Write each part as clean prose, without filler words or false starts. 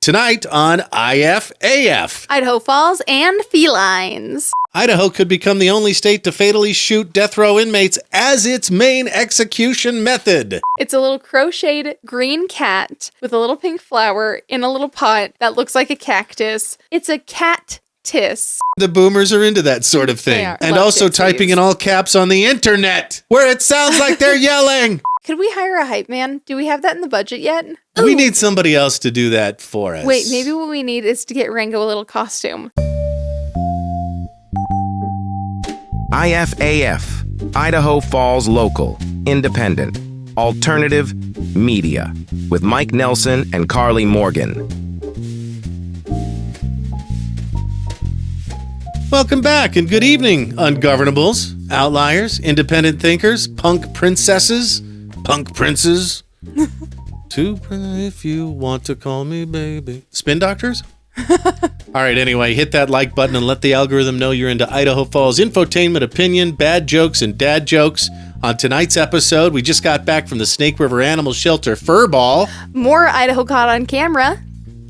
Tonight on IFAF. Idaho Falls and felines. Idaho could become the only state to fatally shoot death row inmates as its main execution method. It's a little crocheted green cat with a little pink flower in a little pot that looks like a cactus. It's a cat-tis. The boomers are into that sort of thing. They are. And Love also tits, typing please. in all caps on the internet, where it sounds like they're yelling. Could we hire a hype man? Do we have that in the budget yet? We Ooh. need somebody else to do that for us. Wait, maybe what we need is to get Rango a little costume. IFAF, Idaho Falls Local, Independent, Alternative, Media, with Mike Nelson and Karley Morgan. Welcome back and good evening, ungovernables, outliers, independent thinkers, punk princesses, punk princes. If you want to call me baby. Spin doctors? All right, anyway, hit that like button and let the algorithm know you're into Idaho Falls infotainment, opinion, bad jokes, and dad jokes. On tonight's episode, we just got back from the Snake River Animal Shelter Fur Ball. More Idaho caught on camera.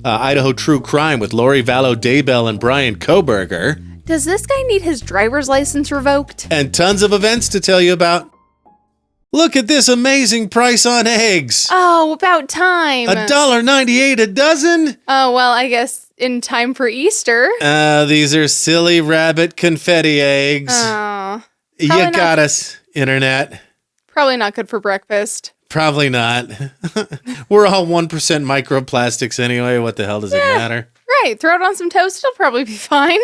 Idaho True Crime with Lori Vallow Daybell and Brian Koberger. Does this guy need his driver's license revoked? And tons of events to tell you about. Look at this amazing price on eggs. Oh, about time. $1.98 a dozen? Oh, well, I guess in time for Easter. These are silly rabbit confetti eggs. Oh, You probably got not- us, Internet. probably not good for breakfast. Probably not. We're all 1% microplastics anyway. What the hell does it matter? Right, throw it on some toast, it'll probably be fine.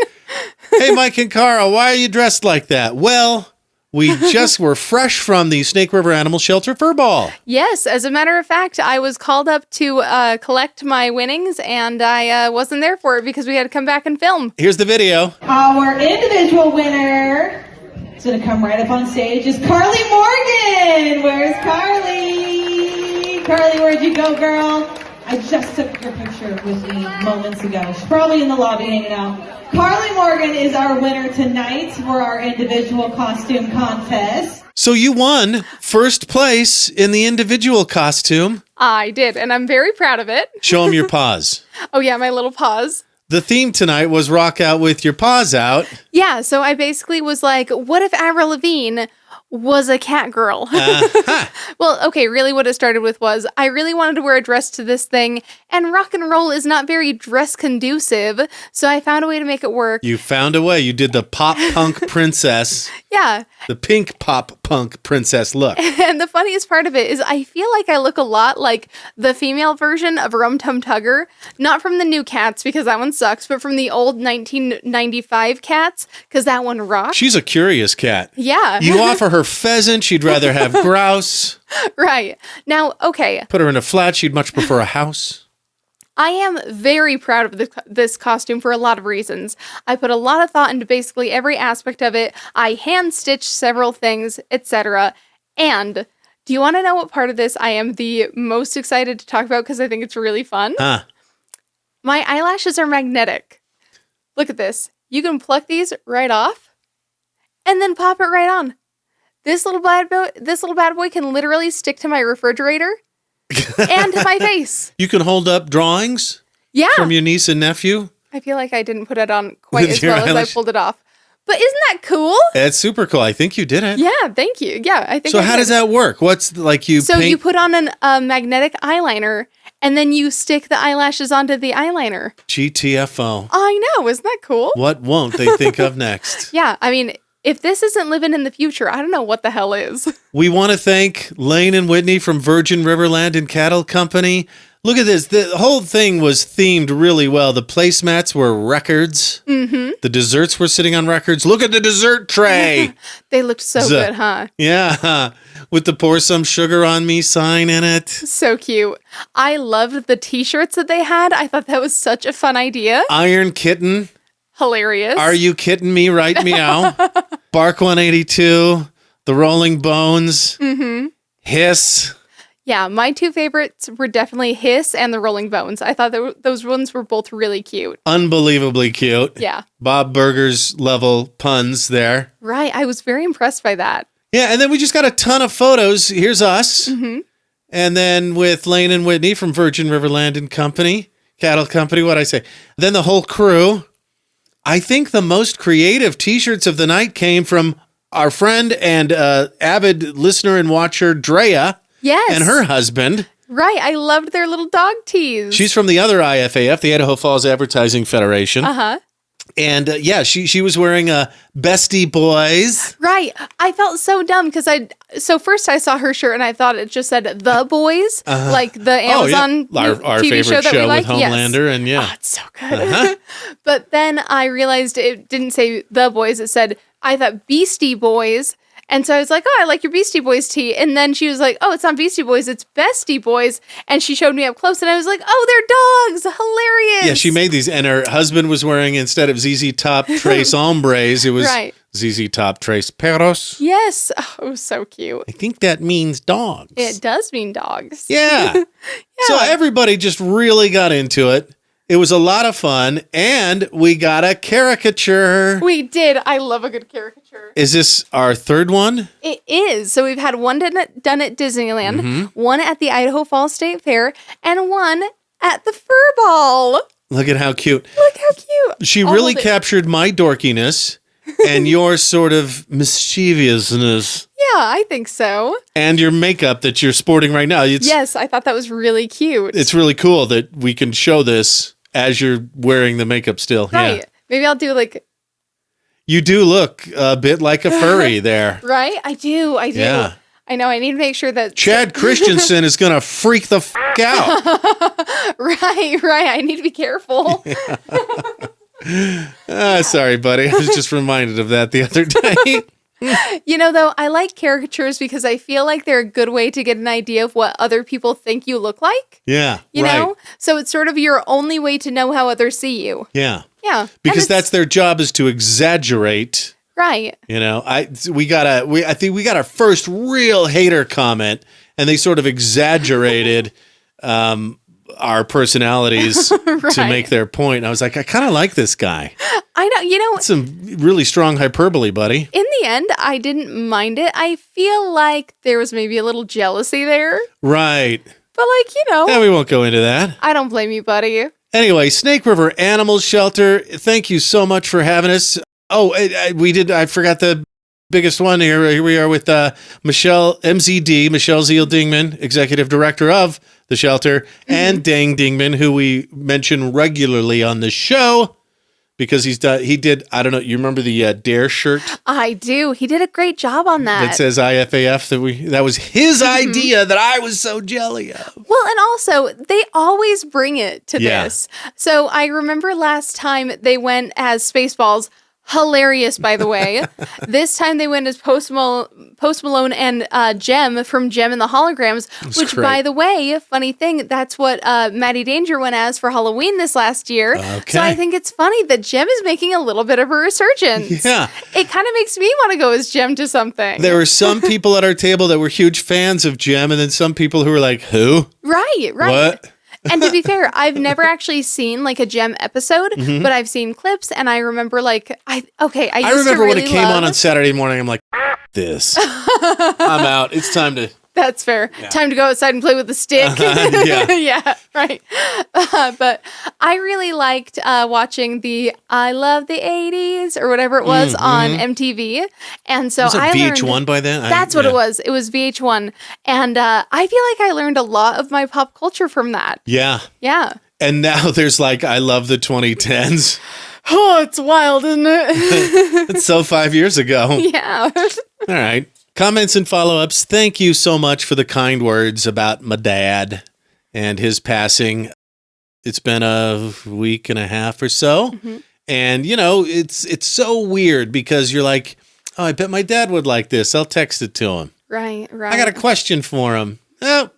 Hey, Mike and Cara, why are you dressed like that? Well, we just were fresh from the Snake River Animal Shelter Fur Ball. Yes, as a matter of fact, I was called up to collect my winnings, and I wasn't there for it because we had to come back and film. Here's the video. Our individual winner is going to come right up on stage is Karley Morgan. Where's Karley? Karley, where'd you go, girl? I just took your picture with me moments ago. She's probably in the lobby hanging out. Karley Morgan is our winner tonight for our individual costume contest. So you won first place in the individual costume. I did, and I'm very proud of it. Show them your paws. Oh yeah, my little paws. The theme tonight was rock out with your paws out. Yeah, so I basically was like, what if Avril Lavigne was a cat girl? Well, okay, really what it started with was I really wanted to wear a dress to this thing, and rock and roll is not very dress conducive, so I found a way to make it work. You found a way. You did the pop punk princess, Yeah, the pink pop punk princess look. and the funniest part of it is I feel like I look a lot like the female version of Rum Tum Tugger, not from the new Cats because that one sucks, but from the old 1995 Cats because that one rocks. She's a curious cat. Yeah, You offer her pheasant, she'd rather have grouse. right. Now, okay, Put her in a flat, she'd much prefer a house. I am very proud of this costume for a lot of reasons. I put a lot of thought into basically every aspect of it. I hand-stitched several things, etc. And do you want to know what part of this I am the most excited to talk about because I think it's really fun? Huh. My eyelashes are magnetic. Look at this. You can pluck these right off and then pop it right on. This little bad boy can literally stick to my refrigerator and my face. You can hold up drawings Yeah. from your niece and nephew. I feel like I didn't put it on quite With as your well as eyelash- I pulled it off. But isn't that cool? That's super cool. I think you did it. Yeah, thank you. Yeah, I think So I how did. does that work? What's like you So paint? you put on a magnetic eyeliner and then you stick the eyelashes onto the eyeliner. GTFO. I know, isn't that cool? What won't they think of next? Yeah, I mean, if this isn't living in the future, I don't know what the hell is. We want to thank Lane and Whitney from Virgin Riverland and Cattle Company. Look at this. The whole thing was themed really well. The placemats were records. Mm-hmm. The desserts were sitting on records. Look at the dessert tray. They looked so good, huh? Yeah. With the pour some sugar on me sign in it. So cute. I loved the t-shirts that they had. I thought that was such a fun idea. Iron Kitten. Hilarious. Are you kidding me? Right meow. Bark 182. The Rolling Bones. Mm-hmm. Hiss. Yeah, my two favorites were definitely Hiss and the Rolling Bones. I thought those ones were both really cute. Unbelievably cute. Yeah. Bob Burger's level puns there. Right. I was very impressed by that. Yeah, and then we just got a ton of photos. Here's us. Mm-hmm. And then with Lane and Whitney from Virgin Riverland and Company. Cattle company, what'd I say? Then the whole crew. I think the most creative t-shirts of the night came from our friend and avid listener and watcher, Drea. Yes. And her husband. Right. I loved their little dog tees. She's from the other IFAF, the Idaho Falls Advertising Federation. Uh-huh. And she was wearing a Bestie Boys. Right. I felt so dumb because so first I saw her shirt and I thought it just said The Boys, like the Amazon our TV favorite show that we like. with Homelander. And Oh, it's so good. But then I realized it didn't say The Boys. It said, I thought Beastie Boys. And so I was like, oh, I like your Beastie Boys tee. And then she was like, oh, it's not Beastie Boys, it's Bestie Boys. And she showed me up close and I was like, oh, they're dogs. Hilarious. Yeah, she made these. And her husband was wearing, instead of ZZ Top Trace Hombres, it was ZZ Top Trace Perros. Yes. Oh, it was so cute. I think that means dogs. It does mean dogs. Yeah. So everybody just really got into it. It was a lot of fun, and we got a caricature. We did. I love a good caricature. Is this our third one? It is. So we've had one done at Disneyland, one at the Idaho Falls State Fair, and one at the Fur Ball. Look at how cute. Look how cute. She really captured my dorkiness and your sort of mischievousness. Yeah, I think so. And your makeup that you're sporting right now. Yes, I thought that was really cute. It's really cool that we can show this as you're wearing the makeup still. Right. Yeah. Maybe I'll do like... You do look a bit like a furry there. Right? I do. Yeah. I know. I need to make sure that... Chad Christensen is going to freak the out. Right. I need to be careful. Sorry, buddy. I was just reminded of that the other day. You know, though, I like caricatures because I feel like they're a good way to get an idea of what other people think you look like. Yeah. You know? So it's sort of your only way to know how others see you. Yeah. Yeah. Because that's their job, is to exaggerate. Right. You know, I think we got our first real hater comment, and they sort of exaggerated our personalities to make their point. And I was like, I kind of like this guy. I know, you know. That's some really strong hyperbole, buddy. In the end, I didn't mind it. I feel like there was maybe a little jealousy there. Right. But like, you know. Yeah, we won't go into that. I don't blame you, buddy. Anyway, Snake River Animal Shelter, thank you so much for having us. Oh, I forgot the biggest one here. Here we are with Michelle Zeal Dingman, Executive Director of the shelter, and Dang Dingman, who we mention regularly on the show because he did, I don't know, you remember the Dare shirt? I do. He did a great job on that. That says IFAF, that was his idea that I was so jelly of. Well, and also, they always bring it to this. So I remember last time they went as Spaceballs. Hilarious, by the way. This time they went as Post Malone and Jem from Jem and the Holograms, which, great. By the way, funny thing, that's what Maddie Danger went as for Halloween this last year. Okay. So I think it's funny that Jem is making a little bit of a resurgence. Yeah. It kind of makes me want to go as Jem to something. There were some people at our table that were huge fans of Jem, and then some people who were like, who? Right. What? And to be fair, I've never actually seen like a Gem episode, but I've seen clips, and I remember like I remember when it came on Saturday morning. I'm like, this. I'm out. It's time to. That's fair. Yeah. Time to go outside and play with the stick. Yeah, right. But I really liked watching the I Love the 80s or whatever it was on MTV. And so was it I VH1 learned, by then? That's what it was. It was VH1. And I feel like I learned a lot of my pop culture from that. Yeah. Yeah. And now there's like I Love the 2010s. Oh, it's wild, isn't it? It's so 5 years ago. Yeah. All right. Comments and follow-ups. Thank you so much for the kind words about my dad and his passing. It's been a week and a half or so. And, you know, it's so weird because you're like, oh, I bet my dad would like this. I'll text it to him. Right. I got a question for him. Oh,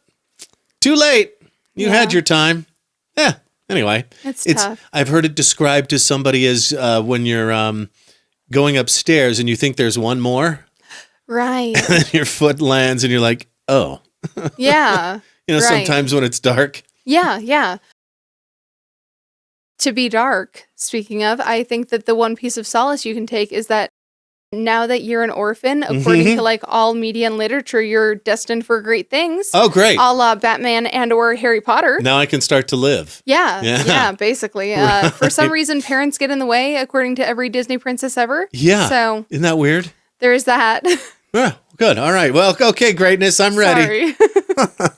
too late. You had your time. Yeah. Anyway. It's tough. I've heard it described to somebody as when you're going upstairs and you think there's one more. Right. And then your foot lands and you're like, oh. Yeah. You know, sometimes when it's dark. Yeah. To be dark, speaking of, I think that the one piece of solace you can take is that Now that you're an orphan, according to like all media and literature, you're destined for great things. Oh, great. A la Batman and or Harry Potter. Now I can start to live. Yeah, basically. For some reason, parents get in the way, according to every Disney princess ever. Yeah. So isn't that weird? there's that. Yeah, good. All right. Well, okay, greatness. I'm ready. Sorry.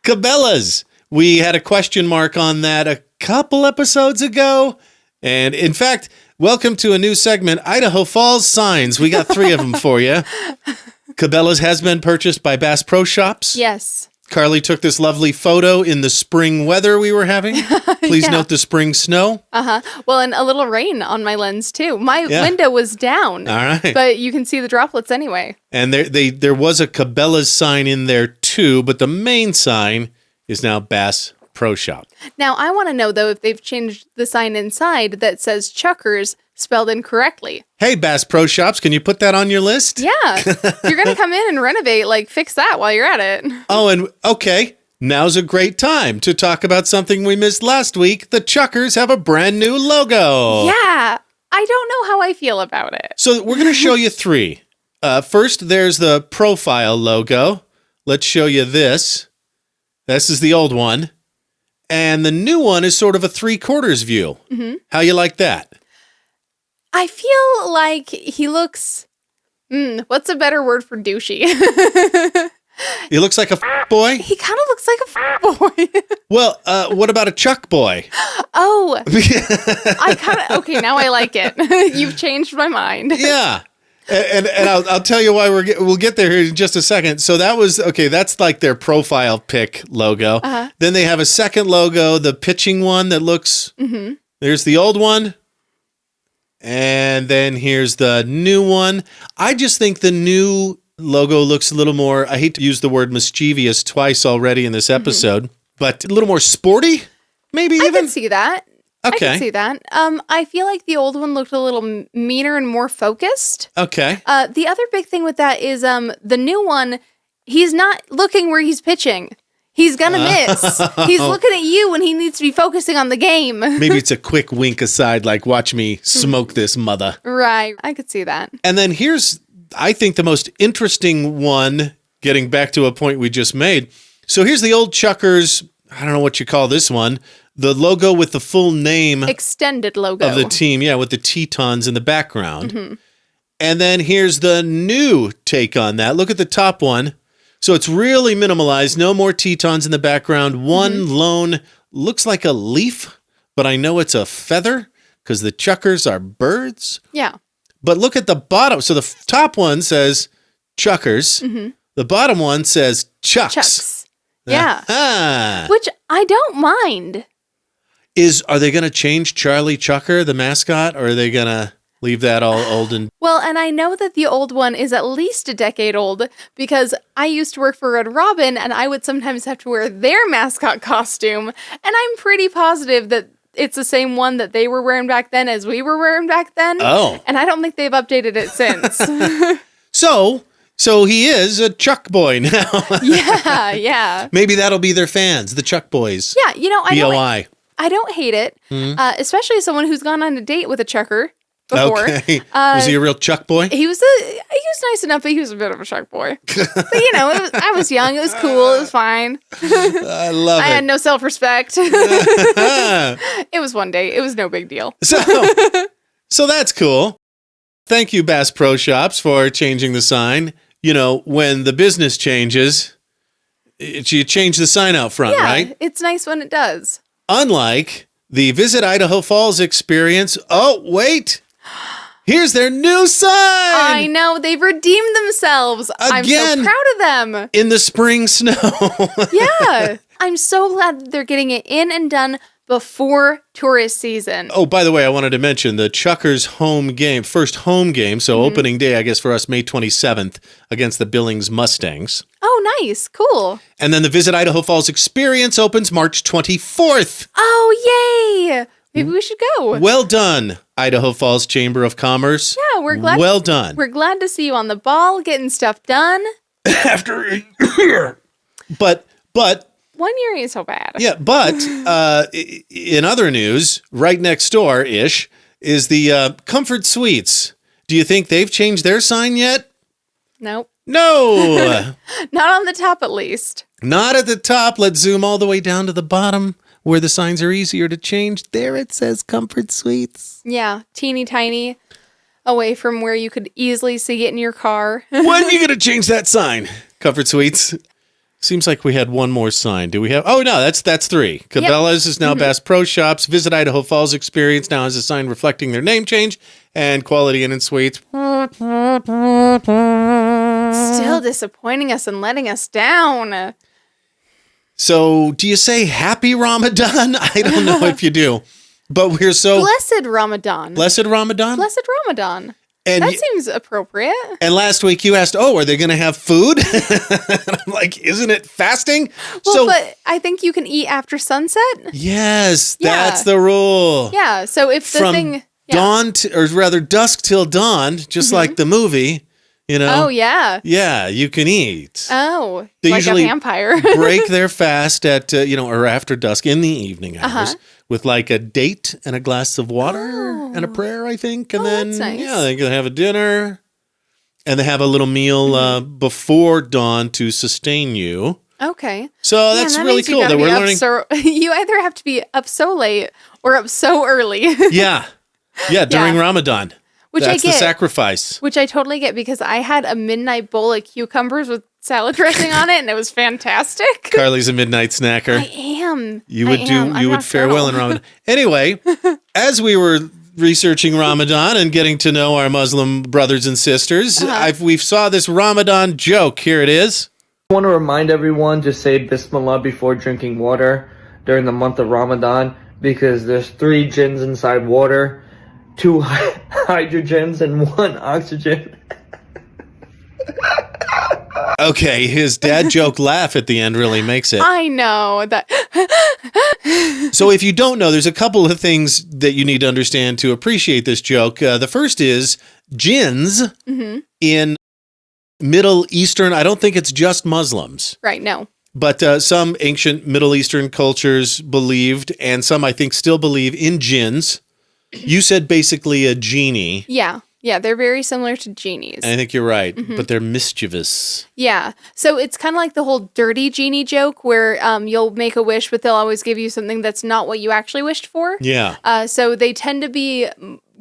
Cabela's. We had a question mark on that a couple episodes ago. And in fact, welcome to a new segment, Idaho Falls Signs. We got 3 of them for you. Cabela's has been purchased by Bass Pro Shops. Yes. Karley took this lovely photo in the spring weather we were having. Please note the spring snow. Well, and a little rain on my lens, too. My window was down. All right. But you can see the droplets anyway. And there was a Cabela's sign in there, too, but the main sign is now Bass Pro Shop. Now, I want to know, though, if they've changed the sign inside that says Chuckers spelled incorrectly. Hey, Bass Pro Shops, can you put that on your list? Yeah. You're going to come in and renovate, like fix that while you're at it. Oh, and okay, now's a great time to talk about something we missed last week. The Chuckers have a brand new logo. Yeah. I don't know how I feel about it. So we're going to show you 3. First, there's the profile logo. Let's show you this. This is the old one. And the new one is sort of a 3/4 view. Mm-hmm. How you like that? I feel like he looks... what's a better word for douchey? He looks like a boy? He kind of looks like a boy. Well, what about a Chuck boy? Oh. I kind of... Okay, now I like it. You've changed my mind. Yeah. And I'll tell you why we'll get there here in just a second. So that was, okay, that's like their profile pic logo. Then they have a second logo, the pitching one that looks, there's the old one. And then here's the new one. I just think the new logo looks a little more, I hate to use the word mischievous twice already in this episode, but a little more sporty, maybe even. I can see that. Okay. I can see that. I feel like the old one looked a little meaner and more focused. Okay. The other big thing with that is the new one, he's not looking where he's pitching. He's gonna miss. He's looking at you when he needs to be focusing on the game. Maybe it's a quick wink aside, like, watch me smoke this mother. Right. I could see that. And then here's, I think, the most interesting one, getting back to a point we just made. So here's the old Chuckers, I don't know what you call this one, the logo with the full name extended logo of the team, with the Tetons in the background. And then here's the new take on that. Look at the top one. So it's really minimalized. No more Tetons in the background. One lone, looks like a leaf, but I know it's a feather because the Chuckers are birds. Yeah. But look at the bottom. So the top one says Chuckers. The bottom one says Chuks. Chuks. Yeah. Ah. Which I don't mind. Are they going to change Charlie Chucker, the mascot, or are they going to leave that all old and... Well, and I know that the old one is at least a decade old because I used to work for Red Robin and I would sometimes have to wear their mascot costume. And I'm pretty positive that it's the same one that they were wearing back then as we were wearing back then. Oh. And I don't think they've updated it since. So he is a Chuck boy now. Yeah. Maybe that'll be their fans, the Chuck boys. Yeah, BOI. I don't hate it, especially as someone who's gone on a date with a Chucker before. Okay. Was he a real Chuck boy? He was nice enough, but he was a bit of a Chuck boy. But I was young. It was cool. It was fine. I love it. I had no self-respect. It was one day. It was no big deal. So that's cool. Thank you, Bass Pro Shops, for changing the sign. When the business changes, you change the sign out front, right? It's nice when it does. Unlike the Visit Idaho Falls experience. Oh, wait. Here's their new sign. I know. They've redeemed themselves. Again, I'm so proud of them. In the spring snow. Yeah. I'm so glad that they're getting it in and done before tourist season. Oh, by the way, I wanted to mention the Chuckers first home game, so opening day, I guess, for us, May 27th, against the Billings Mustangs. Oh, nice. Cool. And then the Visit Idaho Falls experience opens March 24th. Oh, yay. Maybe we should go. Well done, Idaho Falls Chamber of Commerce. Yeah, we're glad. Well done. We're glad to see you on the ball, getting stuff done. After a year. But 1 year ain't so bad. Yeah, but in other news, right next door-ish, is the Comfort Suites. Do you think they've changed their sign yet? Nope. No. Not on the top, at least. Not at the top. Let's zoom all the way down to the bottom where the signs are easier to change. There it says Comfort Suites. Yeah, teeny tiny, away from where you could easily see it in your car. When are you going to change that sign? Comfort Suites. Seems like we had one more sign. Do we have? Oh, no, that's 3. Cabela's is now Bass Pro Shops. Visit Idaho Falls Experience now has a sign reflecting their name change. And Quality Inn and Suites. Still disappointing us and letting us down. So, do you say Happy Ramadan? I don't know if you do. But we're so... Blessed Ramadan. Blessed Ramadan? Blessed Ramadan. And that seems appropriate. And last week you asked, are they going to have food? And I'm like, isn't it fasting? Well, but I think you can eat after sunset. Yes, that's the rule. Yeah, so if the thing... dawn, or rather dusk till dawn, just like the movie, Oh, yeah. Yeah, you can eat. Oh, they like usually a vampire. break their fast at, or after dusk in the evening hours with like a date and a glass of water and a prayer, I think. And then, that's nice. They can have a dinner and they have a little meal before dawn to sustain you. Okay. So that's really cool that we're learning. You either have to be up so late or up so early. Yeah, during Ramadan. That's the sacrifice. Which I totally get because I had a midnight bowl of cucumbers with salad dressing on it and it was fantastic. Karley's a midnight snacker. I am. You would fare well in Ramadan. Anyway, as we were researching Ramadan and getting to know our Muslim brothers and sisters, we saw this Ramadan joke. Here it is. I want to remind everyone to say Bismillah before drinking water during the month of Ramadan because there's 3 jinns inside water, 2 hydrogens and 1 oxygen. Okay, his dad joke laugh at the end really makes it. I know that. So if you don't know, there's a couple of things that you need to understand to appreciate this joke. The first is jinns in Middle Eastern. I don't think it's just Muslims. Right, no. But some ancient Middle Eastern cultures believed, and some I think still believe, in jinns. You said basically a genie. Yeah, they're very similar to genies. I think you're right, but they're mischievous. Yeah, so it's kind of like the whole dirty genie joke where you'll make a wish, but they'll always give you something that's not what you actually wished for. Yeah. So they tend to be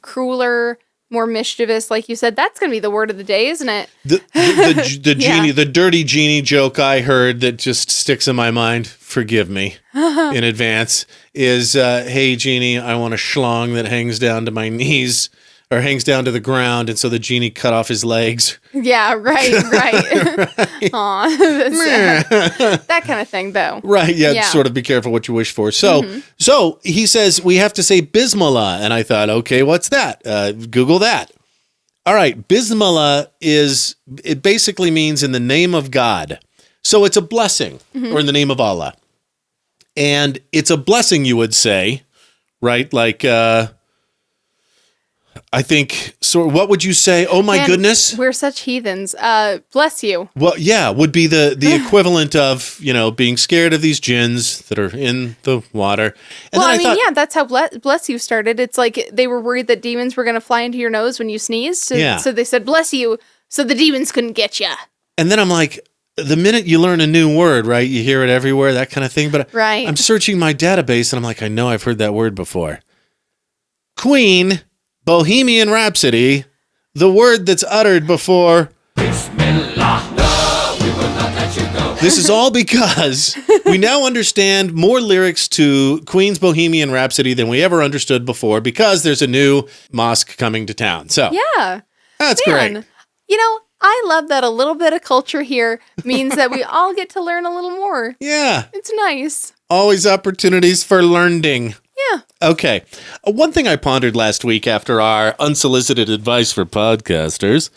crueler, more mischievous, like you said. That's going to be the word of the day, isn't it? The genie, the dirty genie joke I heard that just sticks in my mind, forgive me in advance, is, hey, genie, I want a schlong that hangs down to my knees or hangs down to the ground, and so the genie cut off his legs. Yeah, right. Aw, that's sad. That kind of thing, though. Right, sort of be careful what you wish for. So he says we have to say Bismillah, and I thought, okay, what's that? Google that. All right, Bismillah it basically means in the name of God. So it's a blessing, or in the name of Allah. And it's a blessing, you would say, right? Like, I think, so what would you say? Oh my goodness. We're such heathens. Bless you. Well, yeah, would be the equivalent of, being scared of these jinns that are in the water. And well, that's how bless you started. It's like they were worried that demons were going to fly into your nose when you sneezed. So they said, bless you, so the demons couldn't get you. And then I'm like, the minute you learn a new word, right, you hear it everywhere, that kind of thing. But right. I'm searching my database and I'm like, I know I've heard that word before. Queen, Bohemian Rhapsody, the word that's uttered before Bismillah. No, we will not let you go. This is all because we now understand more lyrics to Queen's Bohemian Rhapsody than we ever understood before because there's a new mosque coming to town. So yeah, that's great. I love that a little bit of culture here means that we all get to learn a little more. Yeah. It's nice. Always opportunities for learning. Yeah. Okay. One thing I pondered last week after our unsolicited advice for podcasters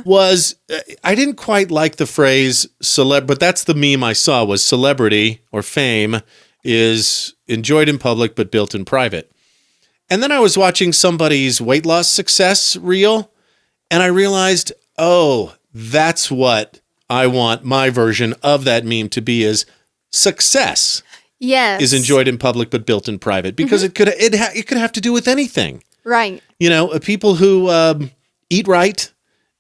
was I didn't quite like the phrase but that's the meme I saw was celebrity or fame is enjoyed in public but built in private. And then I was watching somebody's weight loss success reel and I realized, oh, that's what I want my version of that meme to be is success. Yes. Is enjoyed in public but built in private because it could have to do with anything. Right. People who eat right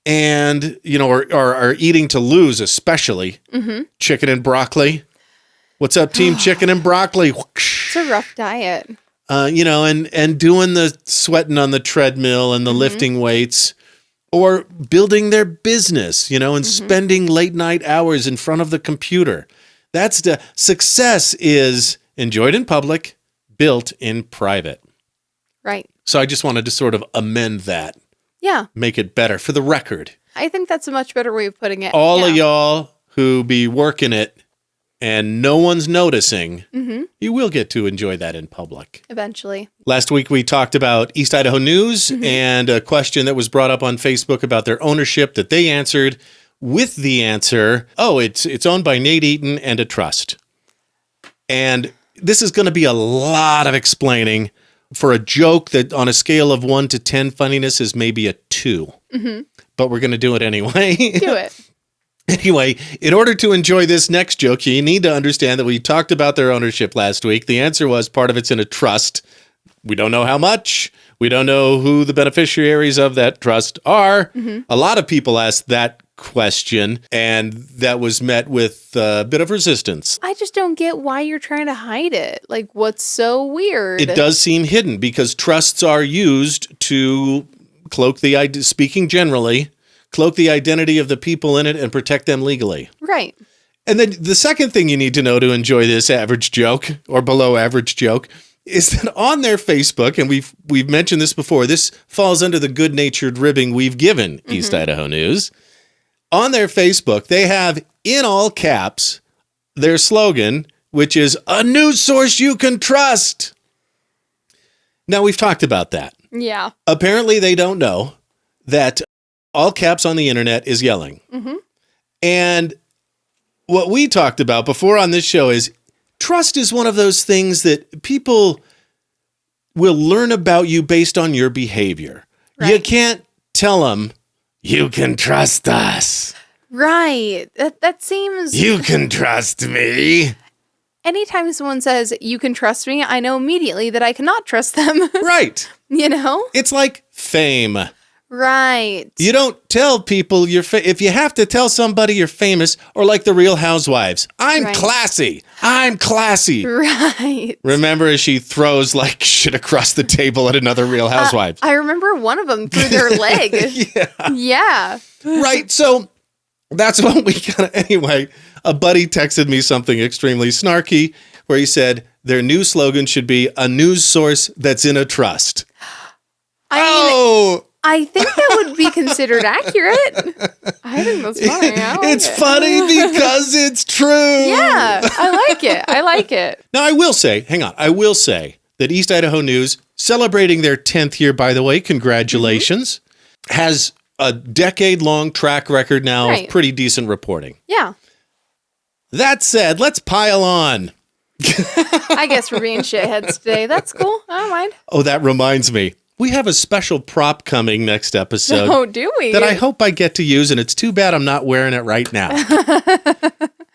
and, or are eating to lose, especially chicken and broccoli. What's up, team chicken and broccoli? It's a rough diet. And doing the sweating on the treadmill and the lifting weights, or building their business, and spending late night hours in front of the computer. That's the success is enjoyed in public, built in private. Right. So I just wanted to sort of amend that. Yeah. Make it better for the record. I think that's a much better way of putting it. All of y'all who be working it and no one's noticing, you will get to enjoy that in public. Eventually. Last week we talked about East Idaho News and a question that was brought up on Facebook about their ownership that they answered with the answer, it's owned by Nate Eaton and a trust. And this is going to be a lot of explaining for a joke that on a scale of 1 to 10 funniness is maybe a 2. But we're going to do it anyway. Do it. Anyway, in order to enjoy this next joke, you need to understand that we talked about their ownership last week. The answer was part of it's in a trust. We don't know how much. We don't know who the beneficiaries of that trust are. A lot of people asked that question, and that was met with a bit of resistance. I just don't get why you're trying to hide it. Like, what's so weird? It does seem hidden because trusts are used to cloak the idea, speaking generally, cloak the identity of the people in it and protect them legally. Right. And then the second thing you need to know to enjoy this average joke or below average joke is that on their Facebook, and we've mentioned this before, this falls under the good-natured ribbing we've given East Idaho News. On their Facebook, they have in all caps their slogan, which is a news source you can trust. Now, we've talked about that. Yeah. Apparently, they don't know that all caps on the internet is yelling. And what we talked about before on this show is trust is one of those things that people will learn about you based on your behavior. Right. You can't tell them, you can trust us. Right. That seems... You can trust me. Anytime someone says, you can trust me, I know immediately that I cannot trust them. Right. It's like fame. Right. You don't tell people if you have to tell somebody you're famous, or like the Real Housewives, I'm classy. I'm classy. Right. Remember as she throws like shit across the table at another Real Housewife. I remember one of them threw their leg. Yeah. Right. So that's what we got. Anyway, a buddy texted me something extremely snarky where he said their new slogan should be a news source that's in a trust. I think that would be considered accurate. I think that's funny. It's funny because it's true. Yeah, I like it. Now, I will say that East Idaho News, celebrating their 10th year, by the way, congratulations, has a decade-long track record now of pretty decent reporting. Yeah. That said, let's pile on. I guess we're being shitheads today. That's cool. I don't mind. Oh, that reminds me. We have a special prop coming next episode. Oh, do we? That I hope I get to use, and it's too bad I'm not wearing it right now.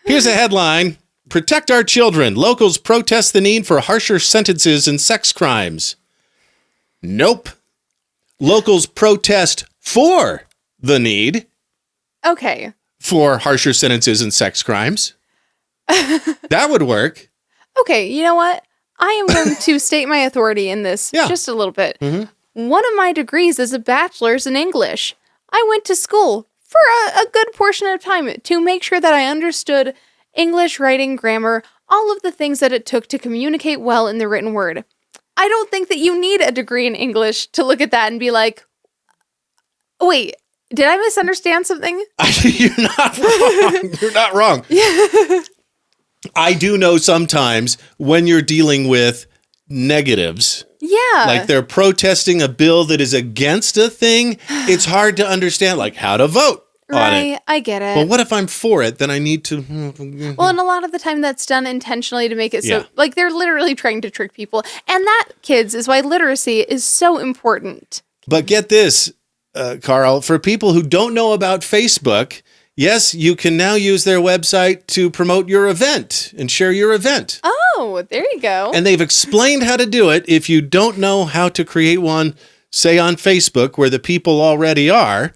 Here's a headline. Protect our children. Locals protest the need for harsher sentences in sex crimes. Nope. Locals protest for the need. Okay. For harsher sentences in sex crimes. That would work. Okay, you know what? I am going to state my authority in this just a little bit. One of my degrees is a bachelor's in English. I went to school for a good portion of time to make sure that I understood English, writing, grammar, all of the things that it took to communicate well in the written word. I don't think that you need a degree in English to look at that and be like, wait, did I misunderstand something? You're not wrong. You're not wrong. I do know sometimes when you're dealing with negatives, like they're protesting a bill that is against a thing, it's hard to understand like how to vote on it. I get it. Well, what if I'm for it? Then I need to... Well, and a lot of the time that's done intentionally to make it so, like they're literally trying to trick people. And that, kids, is why literacy is so important. But get this, Carl, for people who don't know about Facebook... Yes, you can now use their website to promote your event and share your event. Oh, there you go. And they've explained how to do it if you don't know how to create one say on Facebook, where the people already are,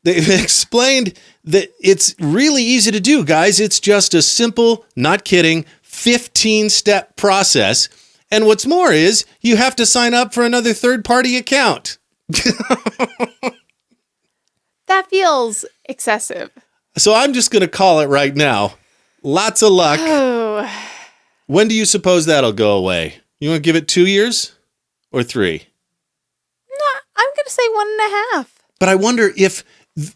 they've explained that it's really easy to do, guys. It's just a simple, not kidding, 15-step process. And what's more is you have to sign up for another third-party account. That feels excessive. So I'm just going to call it right now. Lots of luck. Oh. When do you suppose that'll go away? You want to give it 2 years or 3? No, I'm going to say 1.5. But I wonder if,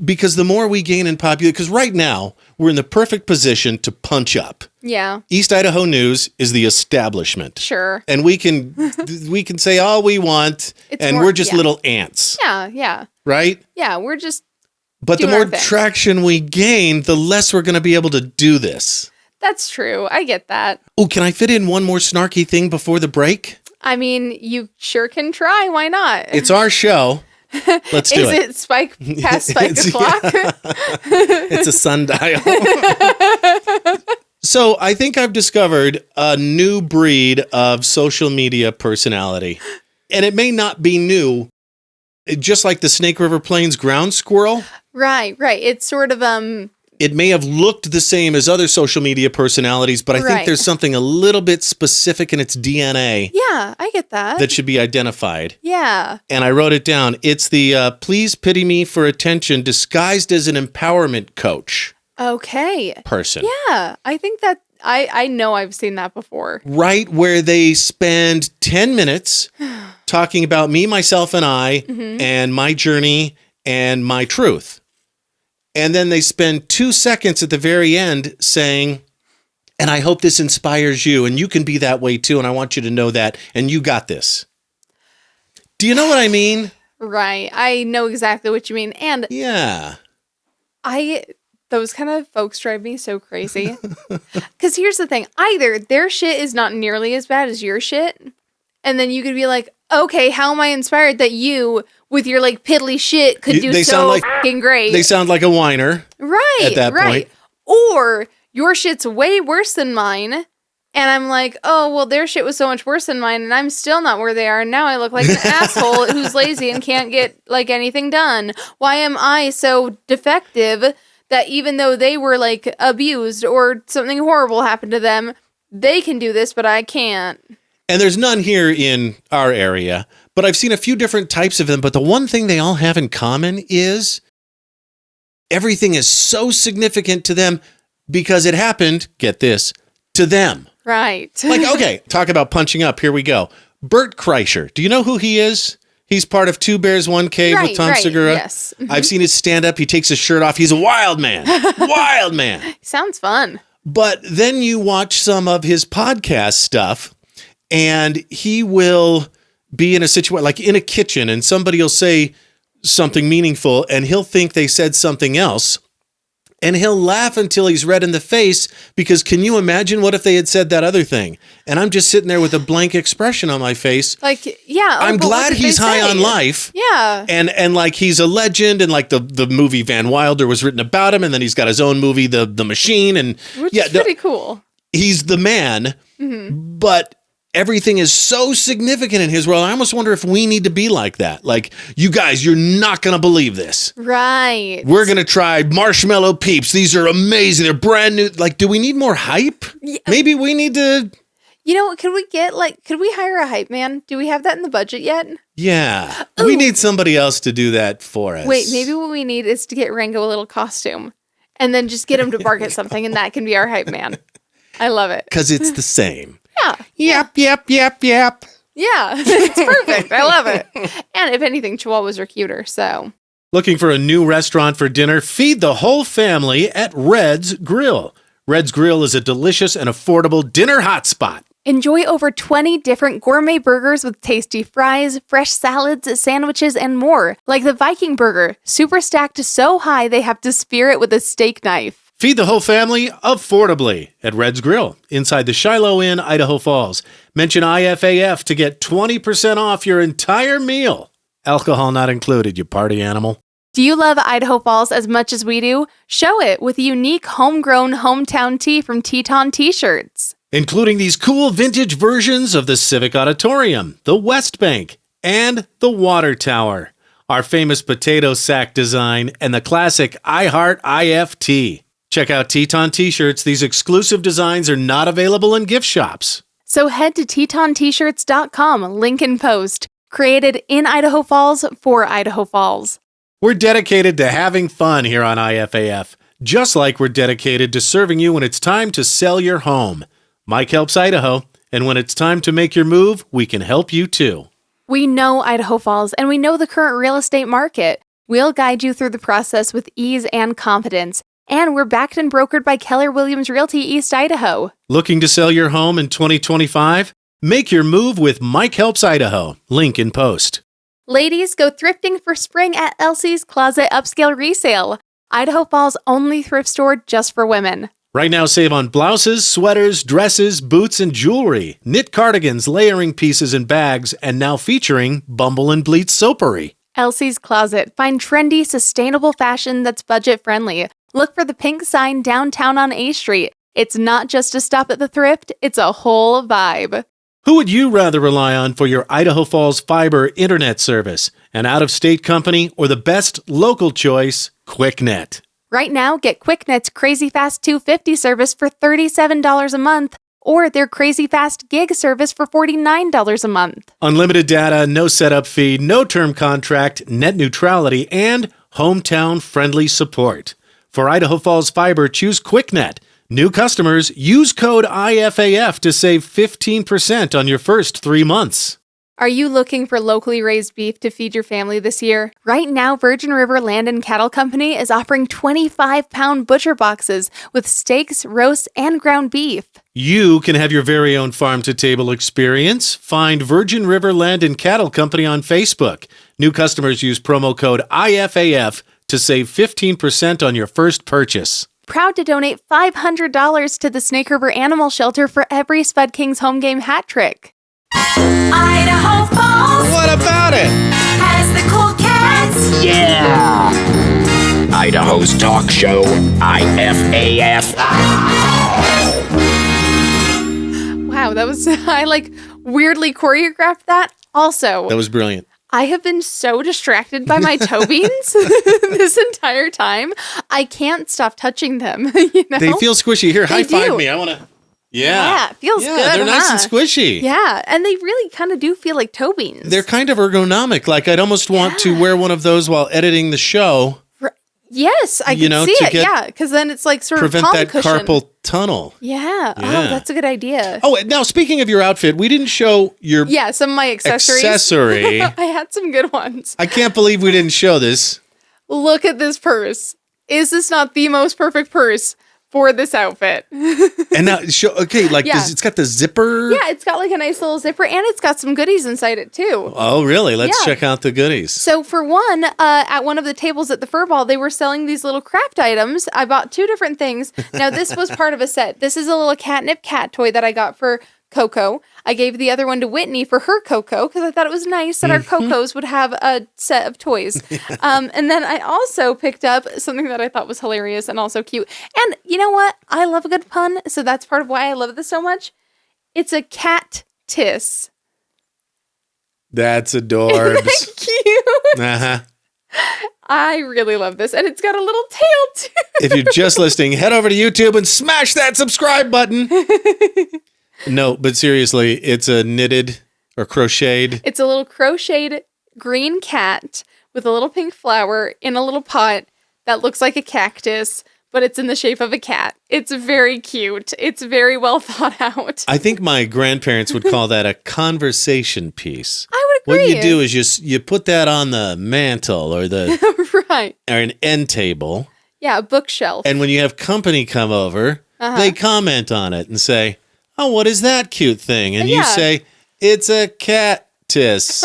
because the more we gain in popularity, because right now we're in the perfect position to punch up. Yeah. East Idaho News is the establishment. Sure. And we can say all we want, and we're just little ants. Yeah. Right? Yeah, we're just But the doing more our thing. traction we gain, the less we're going to be able to do this. That's true. I get that. Oh, can I fit in one more snarky thing before the break? I mean, you sure can try. Why not? It's our show. Let's do Is it. it past spike o'clock? It's a sundial. So I think I've discovered a new breed of social media personality. And it may not be new, just like the Snake River Plains ground squirrel. Right. It's sort of It may have looked the same as other social media personalities, but I think Right. there's something a little bit specific in its DNA yeah, I get that. that should be identified. Yeah. And I wrote it down. It's the please pity me for attention disguised as an empowerment coach Okay. person. Yeah, I think that I know I've seen that before. Right where they spend 10 minutes talking about me, myself, and I, and my journey and my truth. And then they spend 2 seconds at the very end saying, and I hope this inspires you, and you can be that way too, and I want you to know that, and you got this. Do you know what I mean? Right. I know exactly what you mean. And Yeah. those kind of folks drive me so crazy. Because here's the thing. Either their shit is not nearly as bad as your shit, and then you could be like, okay, how am I inspired that you, with your like piddly shit, could do They so sound like- fucking great? They sound like a whiner. Right. at that point. Or your shit's way worse than mine. And I'm like, oh, well, their shit was so much worse than mine, and I'm still not where they are. And now I look like an asshole who's lazy and can't get like anything done. Why am I so defective that even though they were like abused or something horrible happened to them, they can do this, but I can't? And there's none here in our area, but I've seen a few different types of them. But the one thing they all have in common is everything is so significant to them because it happened, get this, to them. Right. Like, okay, talk about punching up. Here we go. Bert Kreischer. Do you know who he is? He's part of Two Bears, One Cave with Tom Segura. Yes. I've seen his stand up. He takes his shirt off. He's a wild man. Wild man. Sounds fun. But then you watch some of his podcast stuff, and he will be in a situation like in a kitchen, and somebody will say something meaningful, and he'll think they said something else. And he'll laugh until he's red in the face because can you imagine what if they had said that other thing? And I'm just sitting there with a blank expression on my face. Like, yeah. I'm but what glad did he's they high say? on life. Yeah. And like he's a legend, and like the movie Van Wilder was written about him, and then he's got his own movie, The Machine, and Which is pretty cool. he's the man. But everything is so significant in his world. I almost wonder if we need to be like that. Like, you guys, you're not going to believe this. Right. We're going to try marshmallow peeps. These are amazing. They're brand new. Like, do we need more hype? Yeah. Maybe we need to. You know, could we hire a hype man? Do we have that in the budget yet? Yeah. We need somebody else to do that for us. Wait, maybe what we need is to get Rango a little costume and then just get him to bark at something, and that can be our hype man. I love it. Because it's the same. Yeah. Yep. Yeah. It's perfect. I love it. And if anything, Chihuahuas are cuter, so. Looking for a new restaurant for dinner? Feed the whole family at Red's Grill. Red's Grill is a delicious and affordable dinner hotspot. Enjoy over 20 different gourmet burgers with tasty fries, fresh salads, sandwiches, and more. Like the Viking burger, super stacked so high they have to spear it with a steak knife. Feed the whole family affordably at Red's Grill inside the Shiloh Inn, Idaho Falls. Mention IFAF to get 20% off your entire meal. Alcohol not included, you party animal. Do you love Idaho Falls as much as we do? Show it with a unique homegrown hometown tee from Teton T-shirts. Including these cool vintage versions of the Civic Auditorium, the West Bank, and the Water Tower, our famous potato sack design, and the classic I Heart IFT. Check out Teton t-shirts. These exclusive designs are not available in gift shops. So head to TetonT-shirts.com, link in post. Created in Idaho Falls for Idaho Falls. We're dedicated to having fun here on IFAF, just like we're dedicated to serving you when it's time to sell your home. Mike helps Idaho, and when it's time to make your move, we can help you too. We know Idaho Falls, and we know the current real estate market. We'll guide you through the process with ease and confidence. And we're backed and brokered by Keller Williams Realty East Idaho. Looking to sell your home in 2025? Make your move with Mike Helps Idaho. Link in post. Ladies, go thrifting for spring at Elsie's Closet Upscale Resale, Idaho Falls' only thrift store just for women. Right now, save on blouses, sweaters, dresses, boots, and jewelry, knit cardigans, layering pieces, and bags, and now featuring Bumble and Bleach soapery. Elsie's Closet. Find trendy, sustainable fashion that's budget-friendly. Look for the pink sign downtown on A Street. It's not just a stop at the thrift, it's a whole vibe. Who would you rather rely on for your Idaho Falls fiber internet service? An out-of-state company or the best local choice, QuickNet? Right now, get QuickNet's Crazy Fast 250 service for $37 a month, or their Crazy Fast Gig service for $49 a month. Unlimited data, no setup fee, no term contract, net neutrality, and hometown-friendly support. For Idaho Falls Fiber, choose QuickNet. New customers, use code IFAF to save 15% on your first 3 months. Are you looking for locally raised beef to feed your family this year? Right now, Virgin River Land and Cattle Company is offering 25-pound butcher boxes with steaks, roasts, and ground beef. You can have your very own farm-to-table experience. Find Virgin River Land and Cattle Company on Facebook. New customers use promo code IFAF to save 15% on your first purchase. Proud to donate $500 to the Snake River Animal Shelter for every Spud Kings home game hat trick. Idaho Falls What about it? has the cool cats. Yeah! Idaho's talk show, IFAF. Wow, that was, I weirdly choreographed that. Also, That was brilliant. I have been so distracted by my toe beans this entire time. I can't stop touching them. You know? They feel squishy. Here, high five do. me. I want to. Yeah, it feels good. They're nice and huh? squishy. Yeah, and they really kind of do feel like toe beans. They're kind of ergonomic. Like, I'd almost want to wear one of those while editing the show. Yes, I You can know, see to it. get- Yeah, because then it's like sort of Prevent palm that cushion. carpal tunnel. Yeah. Oh, Yeah. that's a good idea. Oh, now speaking of your outfit, we didn't show your Yeah, some of my accessories. accessory. I had some good ones. I can't believe we didn't show this. Look at this purse. Is this not the most perfect purse for this outfit? And now, like, Yeah. it's got the zipper. Yeah, it's got like a nice little zipper and it's got some goodies inside it too. Oh, really? Let's Yeah. check out the goodies. So for one, at one of the tables at the Fur Ball, they were selling these little craft items. I bought 2 different things. Now this was part of a set. This is a little catnip cat toy that I got for Coco. I gave the other one to Whitney for her Coco because I thought it was nice that our Cocos would have a set of toys. And then I also picked up something that I thought was hilarious and also cute. And you know what? I love a good pun, so that's part of why I love this so much. It's a cat tiss. That's adorbs. Cute. Uh-huh. I really love this. And it's got a little tail too. If you're just listening, head over to YouTube and smash that subscribe button. No, but seriously, it's a knitted or crocheted. It's a little crocheted green cat with a little pink flower in a little pot that looks like a cactus, but it's in the shape of a cat. It's very cute. It's very well thought out. I think my grandparents would call that a conversation piece. I would agree. What you do is you put that on the mantle or Right. or an end table, Yeah, a bookshelf. and when you have company come over, they comment on it and say, "Oh, what is that cute thing?" And you Yeah. say, "It's a cactus."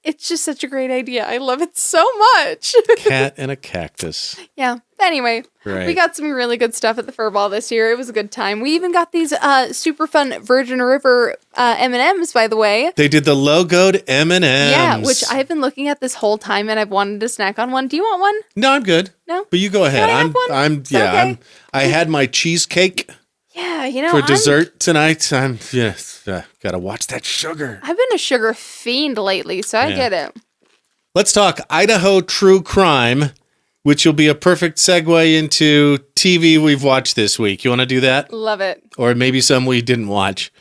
It's just such a great idea. I love it so much. Cat and a cactus. Yeah. Anyway, Right. we got some really good stuff at the Fur Ball this year. It was a good time. We even got these super fun Virgin River M&Ms, by the way. They did the logoed M&Ms. Yeah, which I've been looking at this whole time, and I've wanted to snack on one. Do you want one? No, I'm good. No? But you go ahead. I have one? Is that okay? I had my cheesecake Yeah, you know, For dessert tonight, I'm gotta watch that sugar. I've been a sugar fiend lately, so I Yeah. get it. Let's talk Idaho true crime, which will be a perfect segue into TV we've watched this week. You want to do that? Love it. Or maybe some we didn't watch.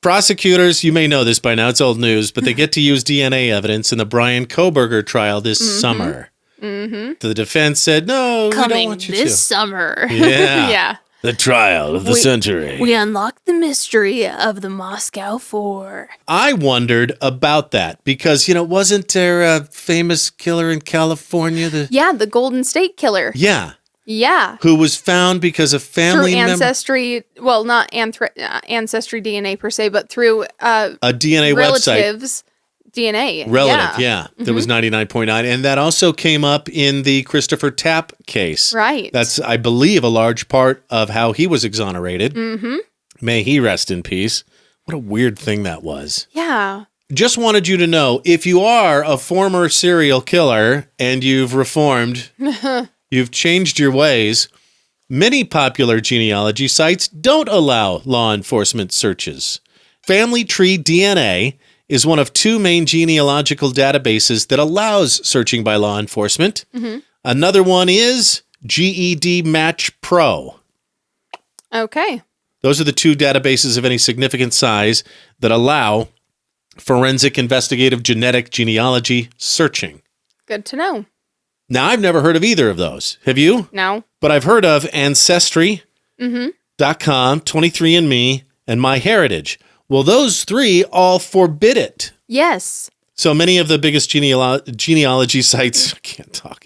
Prosecutors, you may know this by now, it's old news, but they get to use DNA evidence in the Brian Koberger trial this summer. Mm-hmm. The defense said, no, we don't want you to. summer. Yeah. Yeah. The trial of the century. We unlocked the mystery of the Moscow 4. I wondered about that because, wasn't there a famous killer in California? Yeah, the Golden State Killer. Yeah. Yeah. Who was found because of family Through member. ancestry, well, not ancestry DNA per se, but through A DNA website. relatives' DNA. Relative, yeah. That was 99.9. And that also came up in the Christopher Tapp case. Right. That's, I believe, a large part of how he was exonerated. Mm-hmm. May he rest in peace. What a weird thing that was. Yeah. Just wanted you to know, if you are a former serial killer and you've reformed, you've changed your ways, many popular genealogy sites don't allow law enforcement searches. Family Tree DNA is one of two main genealogical databases that allows searching by law enforcement. Mm-hmm. Another one is GED Match Pro. Okay. Those are the two databases of any significant size that allow forensic investigative genetic genealogy searching. Good to know. Now, I've never heard of either of those. Have you? No. But I've heard of Ancestry.com, 23andMe, and MyHeritage. Well, those three all forbid it. Yes. So many of the biggest genealogy sites, I can't talk,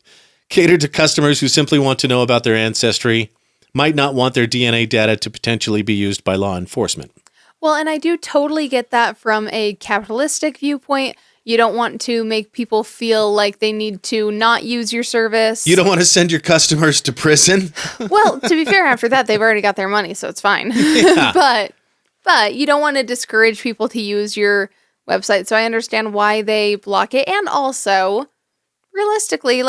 cater to customers who simply want to know about their ancestry, might not want their DNA data to potentially be used by law enforcement. Well, and I do totally get that from a capitalistic viewpoint. You don't want to make people feel like they need to not use your service. You don't want to send your customers to prison? Well, to be fair, after that, they've already got their money, so it's fine. Yeah. But you don't want to discourage people to use your website, so I understand why they block it. And also, realistically,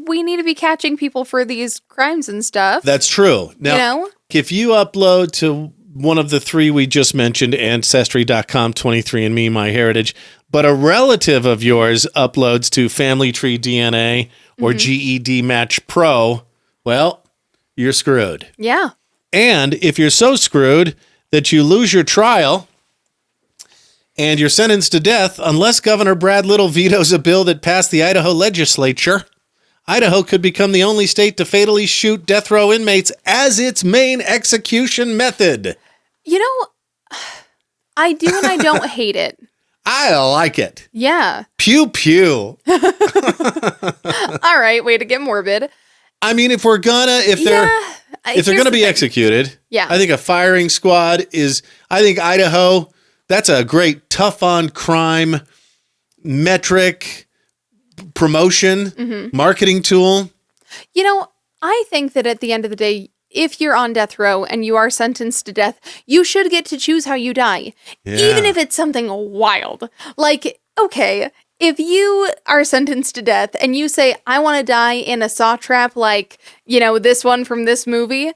we need to be catching people for these crimes and stuff. That's true. Now, if you upload to one of the three we just mentioned, Ancestry.com, 23andMe, MyHeritage, but a relative of yours uploads to Family Tree DNA or GED Match Pro, well, you're screwed. Yeah. And if you're so screwed that you lose your trial and you're sentenced to death, unless Governor Brad Little vetoes a bill that passed the Idaho legislature, Idaho could become the only state to fatally shoot death row inmates as its main execution method. You know, I do and I don't hate it. I like it. Yeah. Pew, pew. All right, way to get morbid. I mean, if they're going to be executed, Yeah. I think a firing squad I think Idaho, that's a great tough on crime metric promotion, marketing tool. You know, I think that at the end of the day, if you're on death row and you are sentenced to death, you should get to choose how you die. Yeah. Even if it's something wild. Okay, if you are sentenced to death and you say, I want to die in a saw trap this one from this movie,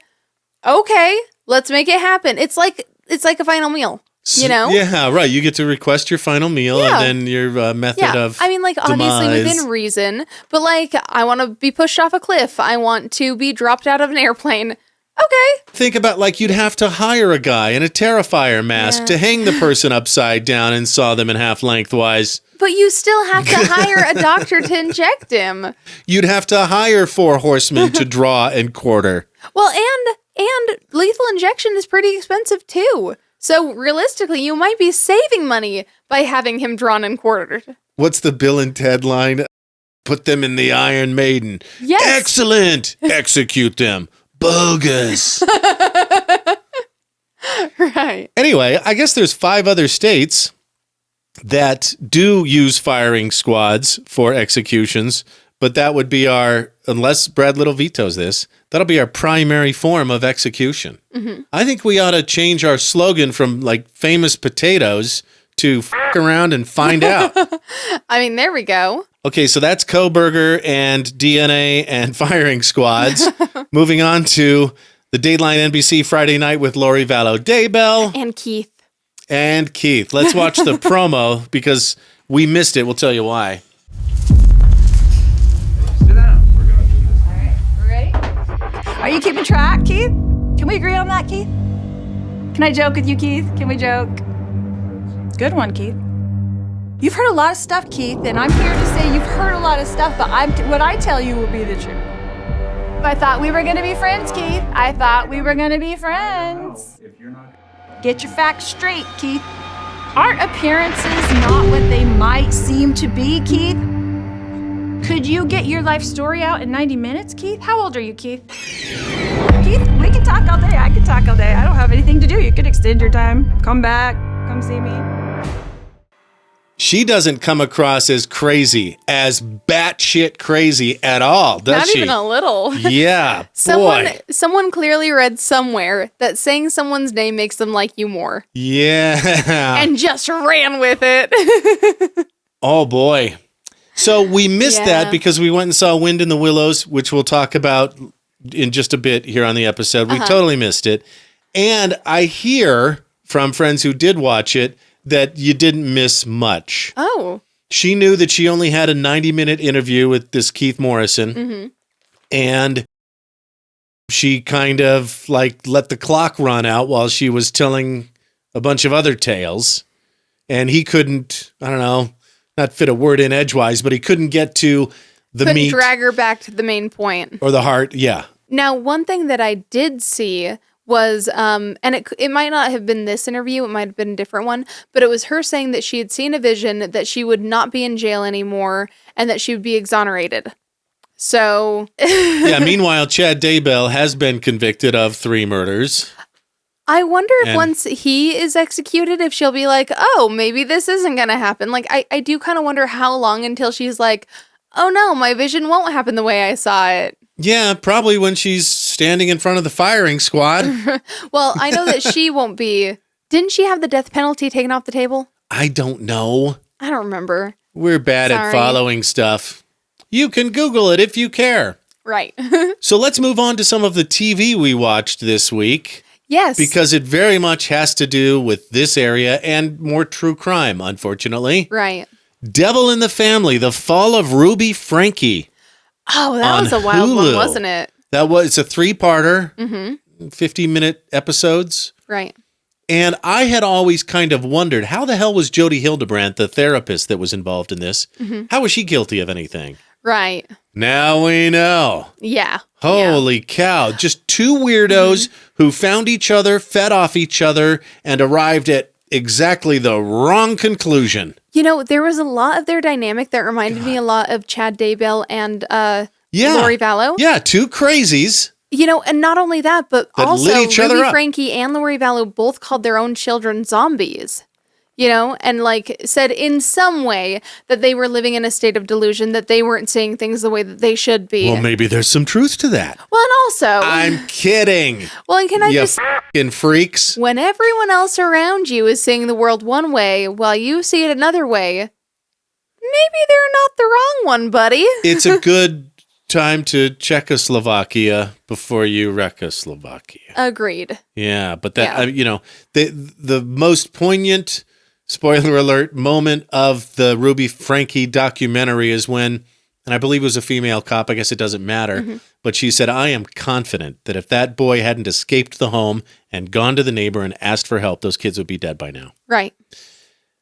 okay, let's make it happen. It's like a final meal, Yeah, right. You get to request your final meal and then your method of obviously demise. within reason, but I want to be pushed off a cliff. I want to be dropped out of an airplane. Okay. Think about you'd have to hire a guy in a Terrifier mask to hang the person upside down and saw them in half lengthwise. But you still have to hire a doctor to inject him. You'd have to hire 4 horsemen to draw and quarter. Well, and lethal injection is pretty expensive too. So realistically, you might be saving money by having him drawn and quartered. What's the Bill and Ted line? Put them in the Iron Maiden. Yes. Excellent. Execute them. Bogus. Right. Anyway, I guess there's 5 other states that do use firing squads for executions, but that would be unless Brad Little vetoes this, that'll be our primary form of execution. Mm-hmm. I think we ought to change our slogan from famous potatoes to f around and find out. I mean, there we go. Okay, so that's Koberger and DNA and firing squads. Moving on to The Dateline NBC Friday Night with Lori Vallow Daybell. And Keith. And Keith. Let's watch the promo because we missed it. We'll tell you why. Sit down. We're going to do this. All right, we're ready? Are you keeping track, Keith? Can we agree on that, Keith? Can I joke with you, Keith? Can we joke? Good one, Keith. You've heard a lot of stuff, Keith, and I'm here to say you've heard a lot of stuff, but what I tell you will be the truth. I thought we were going to be friends, Keith. I thought we were going to be friends. If you're not... Get your facts straight, Keith. Aren't appearances not what they might seem to be, Keith? Could you get your life story out in 90 minutes, Keith? How old are you, Keith? Keith, we can talk all day. I can talk all day. I don't have anything to do. You could extend your time. Come back. Come see me. She doesn't come across as crazy, as batshit crazy at all, does Not she? even a little. Yeah, boy. Someone clearly read somewhere that saying someone's name makes them like you more. Yeah. And just ran with it. Oh, boy. So we missed Yeah. that because we went and saw Wind in the Willows, which we'll talk about in just a bit here on the episode. We totally missed it. And I hear from friends who did watch it that you didn't miss much. Oh. She knew that she only had a 90-minute interview with this Keith Morrison. Mm-hmm. And she kind of like let the clock run out while she was telling a bunch of other tales. And he couldn't, I don't know, not fit a word in edgewise, but he couldn't get to the Couldn't meat drag her back to the main point. or the heart. Yeah. Now, one thing that I did see was, and it might not have been this interview, it might have been a different one, but it was her saying that she had seen a vision that she would not be in jail anymore and that she would be exonerated. So, Yeah. Meanwhile, Chad Daybell has been convicted of 3 murders. I wonder if And- once he is executed, if she'll be like, oh, maybe this isn't going to happen. Like, I do kind of wonder how long until she's like, oh no, my vision won't happen the way I saw it. Yeah, probably when she's standing in front of the firing squad. Well, I know that she won't be. Didn't she have the death penalty taken off the table? I don't know. I don't remember. We're bad at Sorry. following stuff. You can Google it if you care. Right. So let's move on to some of the TV we watched this week, Yes. because it very much has to do with this area and more true crime, unfortunately. Right. Devil in the Family, The Fall of Ruby Frankie. Oh, that on was a wild one, Hulu. wasn't it? It's a 3-parter, Mm-hmm. 50-minute episodes. Right. And I had always kind of wondered, how the hell was Jodie Hildebrandt, the therapist that was involved in this, how was she guilty of anything? Right. Now we know. Yeah. Holy cow. Just 2 weirdos who found each other, fed off each other, and arrived at exactly the wrong conclusion. You know, there was a lot of their dynamic that reminded me a lot of Chad Daybell and Lori Vallow. Yeah, 2 crazies. You know, and not only that, but That also lit each other Ruby up. Frankie and Lori Vallow both called their own children zombies. You know, and like said in some way that they were living in a state of delusion, that they weren't seeing things the way that they should be. Well, maybe there's some truth to that. Well, and also, I'm kidding. well, and can I You just, f***ing freaks. when everyone else around you is seeing the world one way while you see it another way, maybe they're not the wrong one, buddy. It's a good time to Czechoslovakia before you Czechoslovakia. Agreed. Yeah, but that, Yeah. you know, the most poignant, spoiler alert, moment of the Ruby Frankie documentary is when, and I believe it was a female cop, I guess it doesn't matter, but she said, I am confident that if that boy hadn't escaped the home and gone to the neighbor and asked for help, those kids would be dead by now. Right.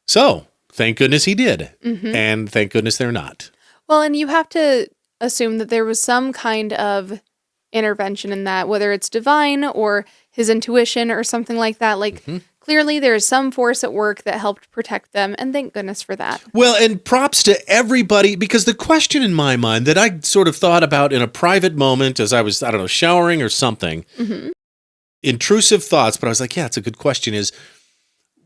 So, thank goodness he did. And thank goodness they're not. Well, and you have to assume that there was some kind of intervention in that, whether it's divine or his intuition or something like that. Like, clearly there is some force at work that helped protect them, and thank goodness for that. Well, and props to everybody, because the question in my mind that I sort of thought about in a private moment as I was, I don't know, showering or something, intrusive thoughts, but I was like, yeah, it's a good question, is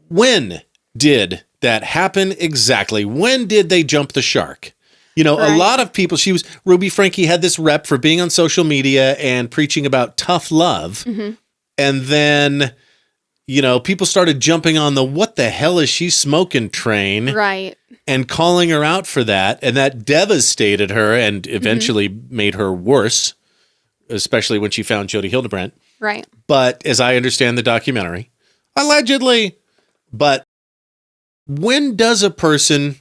when did that happen exactly? When did they jump the shark? You know, a Right. lot of people, Ruby Frankie had this rep for being on social media and preaching about tough love. And then, you know, people started jumping on the what the hell is she smoking train Right. and calling her out for that. And that devastated her and eventually made her worse, especially when she found Jodie Hildebrandt. Right. But as I understand the documentary, allegedly, but when does a person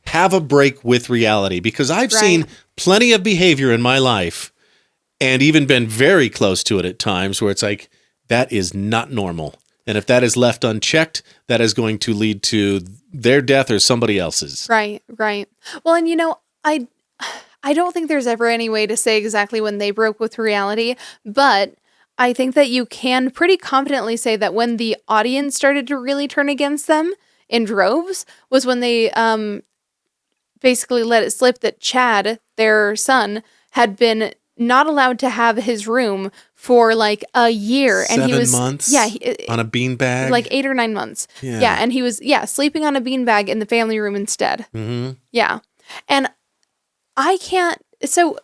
have a break with reality? Because I've seen plenty of behavior in my life and even been very close to it at times where it's like, that is not normal. And if that is left unchecked, that is going to lead to their death or somebody else's. Right. Well, and I don't think there's ever any way to say exactly when they broke with reality, but I think that you can pretty confidently say that when the audience started to really turn against them in droves was when they basically let it slip that Chad, their son, had been not allowed to have his room for like a year. And 7 months? Yeah. On a beanbag? Like 8 or 9 months. Yeah. And he was, sleeping on a beanbag in the family room instead. Mm-hmm. Yeah. And I can't,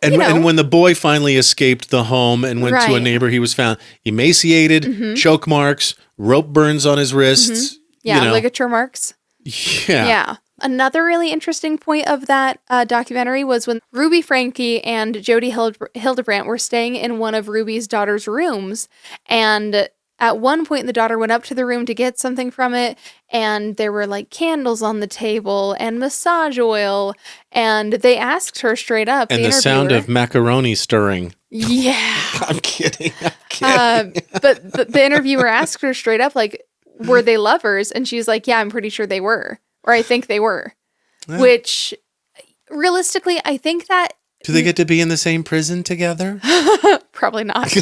and when the boy finally escaped the home and went to a neighbor, he was found emaciated, choke marks, rope burns on his wrists. Mm-hmm. Yeah, ligature marks. Yeah. Another really interesting point of that documentary was when Ruby Franke and Jody Hildebrandt were staying in one of Ruby's daughter's rooms. And at one point, the daughter went up to the room to get something from it. And there were like candles on the table and massage oil. And they asked her straight up. And the sound of macaroni stirring. Yeah. I'm kidding. But the interviewer asked her straight up, like, were they lovers? And she's like, yeah, I'm pretty sure they were. Or I think they were. Yeah. Which, realistically, I think that... Do they get to be in the same prison together? Probably not.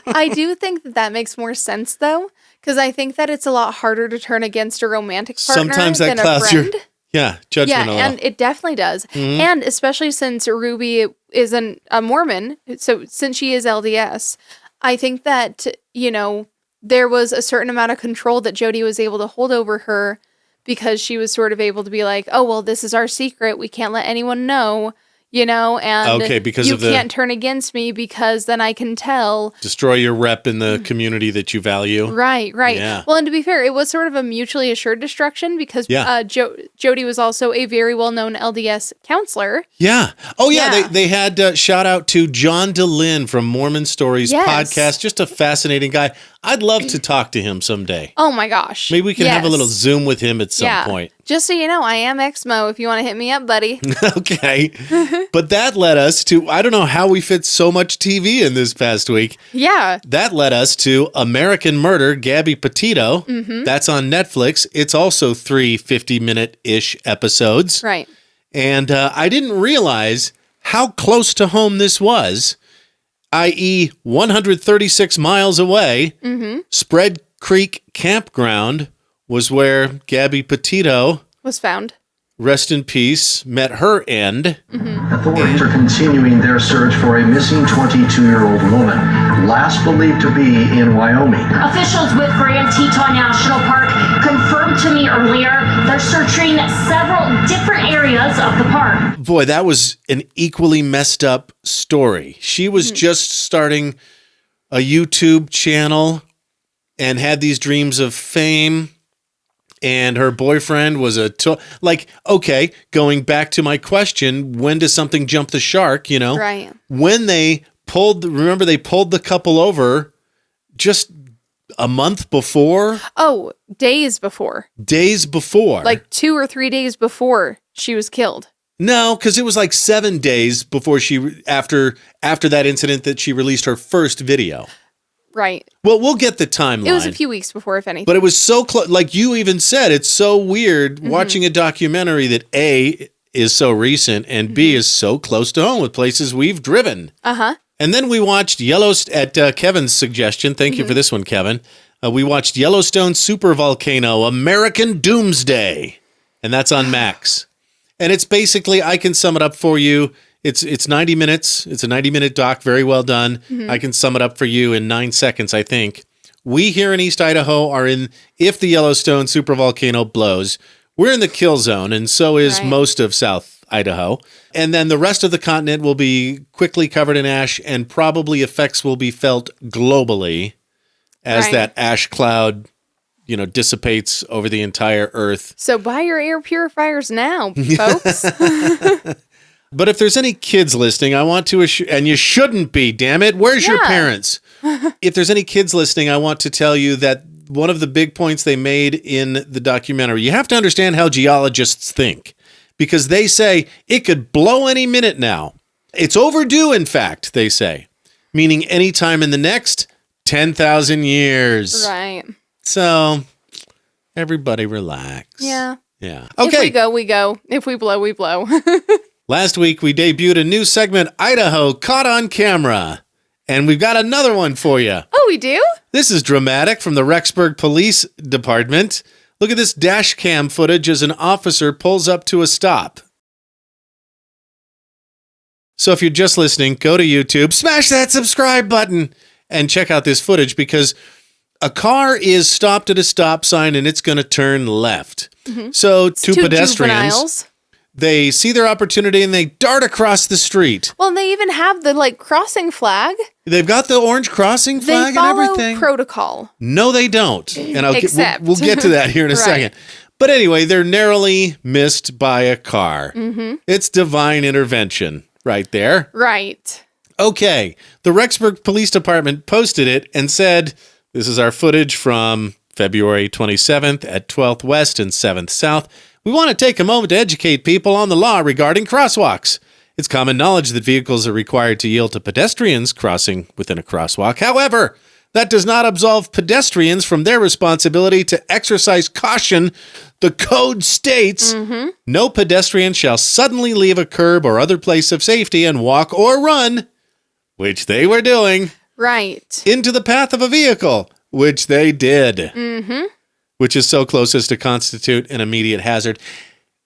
I do think that makes more sense, though. Because I think that it's a lot harder to turn against a romantic partner Sometimes that than clouds a friend. judgment. Yeah, and it definitely does. Mm-hmm. And especially since Ruby is a Mormon, so since she is LDS, I think that, there was a certain amount of control that Jody was able to hold over her because she was sort of able to be like, oh, well, this is our secret. We can't let anyone know, and because you can't turn against me because then I can tell. Destroy your rep in the community that you value. Right. Yeah. Well, and to be fair, it was sort of a mutually assured destruction because Jody was also a very well-known LDS counselor. Yeah. Oh, yeah. They had shout out to John DeLynn from Mormon Stories podcast. Just a fascinating guy. I'd love to talk to him someday. Oh, my gosh. Maybe we can have a little Zoom with him at some point. Just so you know, I am Exmo if you want to hit me up, buddy. Okay. But that led us to, I don't know how we fit so much TV in this past week. Yeah. That led us to American Murder, Gabby Petito. Mm-hmm. That's on Netflix. It's also 3 50-minute-ish episodes. Right. And I didn't realize how close to home this was, i.e. 136 miles away. Mm-hmm. Spread Creek Campground was where Gabby Petito was found. Rest in peace, met her end. Mm-hmm. Authorities are continuing their search for a missing 22-year-old woman, last believed to be in Wyoming. Officials with Grand Teton National Park confirmed to me earlier they're searching several different areas of the park. Boy, that was an equally messed up story. She was just starting a YouTube channel and had these dreams of fame. And her boyfriend was okay, going back to my question, when does something jump the shark, Right. When they pulled the couple over just a month before? Oh, days before. Days before. Like 2 or 3 days before she was killed. No, because it was like 7 days before after that incident that she released her first video. Right. Well, we'll get the timeline. It was a few weeks before, if anything. But it was so close. Like you even said, it's so weird watching a documentary that A, is so recent, and B, is so close to home with places we've driven. Uh-huh. And then we watched at Kevin's suggestion. Thank you for this one, Kevin. We watched Yellowstone Supervolcano, American Doomsday. And that's on Max. And it's basically, I can sum it up for you. It's 90 minutes. It's a 90-minute doc, very well done. Mm-hmm. I can sum it up for you in 9 seconds, I think. We here in East Idaho are if the Yellowstone supervolcano blows, we're in the kill zone, and so is most of South Idaho. And then the rest of the continent will be quickly covered in ash, and probably effects will be felt globally as that ash cloud, dissipates over the entire earth. So buy your air purifiers now, folks. But if there's any kids listening, I want to and you shouldn't be, damn it. Where's your Yeah. parents? If there's any kids listening, I want to tell you that one of the big points they made in the documentary, you have to understand how geologists think, because they say it could blow any minute now. It's overdue, in fact, they say, meaning any time in the next 10,000 years. Right. So everybody relax. Yeah. Yeah. If Okay. we go, we go. If we blow, we blow. Last week, we debuted a new segment, Idaho Caught on Camera. And we've got another one for you. Oh, we do? This is dramatic from the Rexburg Police Department. Look at this dash cam footage as an officer pulls up to a stop. So if you're just listening, go to YouTube, smash that subscribe button, and check out this footage because a car is stopped at a stop sign and it's going to turn left. So two pedestrians, juveniles. they see their opportunity and they dart across the street. Well, and they even have the crossing flag. They've got the orange crossing They flag and follow everything. protocol. No, they don't. And Except. we'll get to that here in a Right. second. But anyway, they're narrowly missed by a car. It's divine intervention right there. Right. Okay, the Rexburg Police Department posted it and said, this is our footage from February 27th at 12th West and 7th South. We want to take a moment to educate people on the law regarding crosswalks. It's common knowledge that vehicles are required to yield to pedestrians crossing within a crosswalk. However, that does not absolve pedestrians from their responsibility to exercise caution. The code states, no pedestrian shall suddenly leave a curb or other place of safety and walk or run, which they were doing, Right. into the path of a vehicle, which they did, which is so close as to constitute an immediate hazard.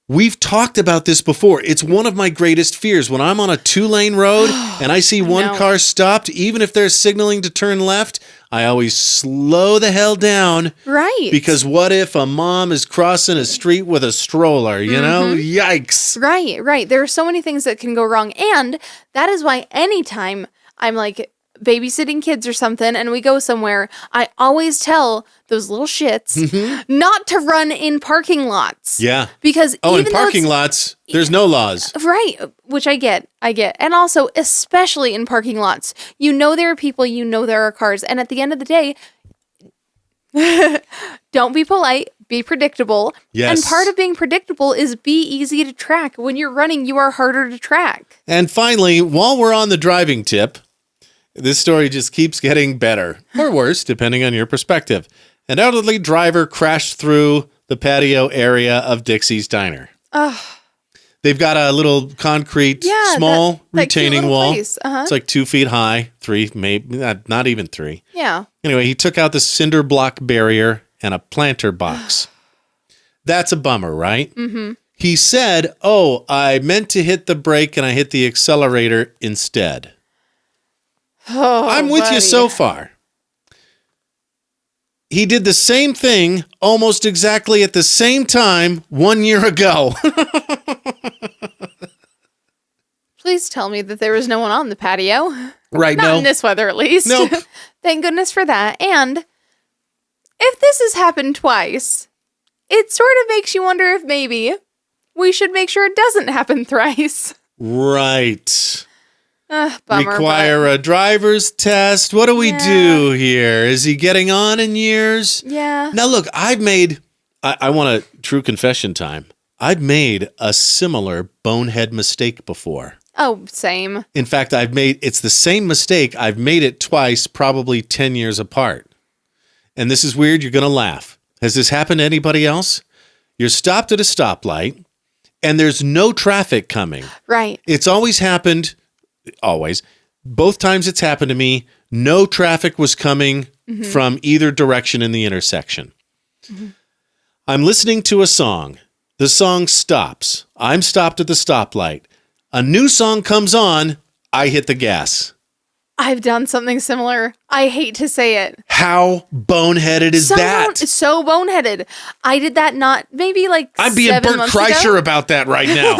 We've talked about this before. It's one of my greatest fears. When I'm on a 2-lane road and I see one car stopped, even if they're signaling to turn left, I always slow the hell down. Right. Because what if a mom is crossing a street with a stroller, you know? Yikes. Right, right. There are so many things that can go wrong. And that is why anytime I'm babysitting kids or something and we go somewhere, I always tell those little shits not to run in parking lots. Yeah. Because in even though parking it's- lots, there's no laws. Right, which I get. And also, especially in parking lots, there are people, there are cars. And at the end of the day, don't be polite, be predictable. Yes. And part of being predictable is be easy to track. When you're running, you are harder to track. And finally, while we're on the driving tip, this story just keeps getting better or worse, depending on your perspective. An elderly driver crashed through the patio area of Dixie's Diner. They've got a little concrete, small that cute retaining little wall. place. It's like 2 feet high, 3, maybe not even 3. Yeah. Anyway, he took out the cinder block barrier and a planter box. That's a bummer, right? He said, I meant to hit the brake and I hit the accelerator instead. I'm with you so far. He did the same thing almost exactly at the same time 1 year ago. Please tell me that there was no one on the patio. Right, Not no. in this weather, at least. Nope. Thank goodness for that. And if this has happened twice, it sort of makes you wonder if maybe we should make sure it doesn't happen thrice. Right. Bummer. Require a driver's test. What do we do here? Is he getting on in years? Yeah. Now, look, I want a true confession time. I've made a similar bonehead mistake before. Oh, same. In fact, it's the same mistake. I've made it twice, probably 10 years apart. And this is weird. You're going to laugh. Has this happened to anybody else? You're stopped at a stoplight and there's no traffic coming. Right. It's always happened. Always. Both times it's happened to me, no traffic was coming from either direction in the intersection. I'm listening to a song. The song stops. I'm stopped at the stoplight. A new song comes on. I hit the gas. I've done something similar. I hate to say it. How boneheaded is that? So boneheaded. I did that maybe I'm being 7 Bert months Kreischer ago. about that right now.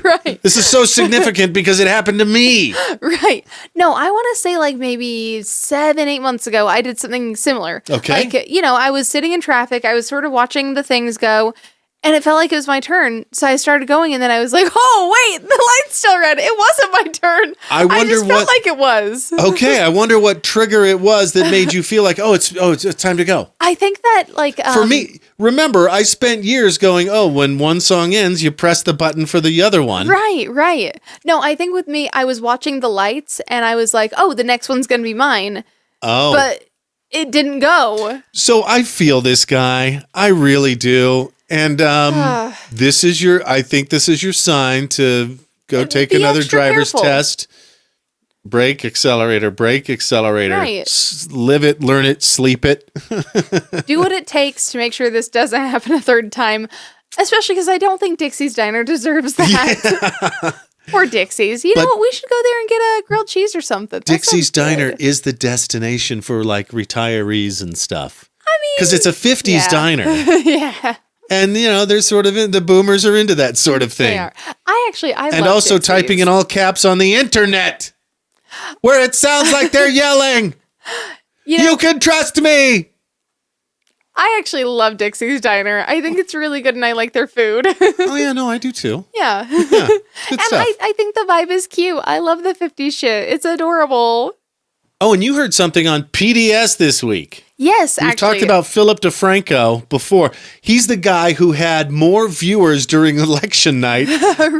Right. This is so significant because it happened to me. Right. No, I want to say maybe 7-8 months ago, I did something similar. Okay. I was sitting in traffic. I was sort of watching the things go. And it felt like it was my turn. So I started going, and then I was like, oh, wait, the light's still red. It wasn't my turn. I just felt like it was. Okay, I wonder what trigger it was that made you feel like, it's time to go. I think that, like... for me, remember, I spent years going, when one song ends, you press the button for the other one. Right. No, I think with me, I was watching the lights, and I was like, the next one's going to be mine. Oh. But it didn't go. So I feel this guy. I really do. And this is your sign to go take another driver's test. Brake, accelerator. Right. Live it, learn it, sleep it. Do what it takes to make sure this doesn't happen a third time, especially because I don't think Dixie's Diner deserves that. Yeah. Or Dixie's. You know what? We should go there and get a grilled cheese or something. Dixie's Diner is the destination for like retirees and stuff. I mean, because it's a 50s diner. Yeah. And, they're sort of the boomers are into that sort of thing. They are. I and love also Dixie's. typing in all caps on the internet where it sounds like they're yelling. You can trust me. I actually love Dixie's Diner. I think it's really good and I like their food. Oh, yeah, no, I do too. Yeah. Good and stuff. I think the vibe is cute. I love the 50s shit. It's adorable. Oh, and you heard something on PDS this week. Yes, We've talked about Philip DeFranco before. He's the guy who had more viewers during election night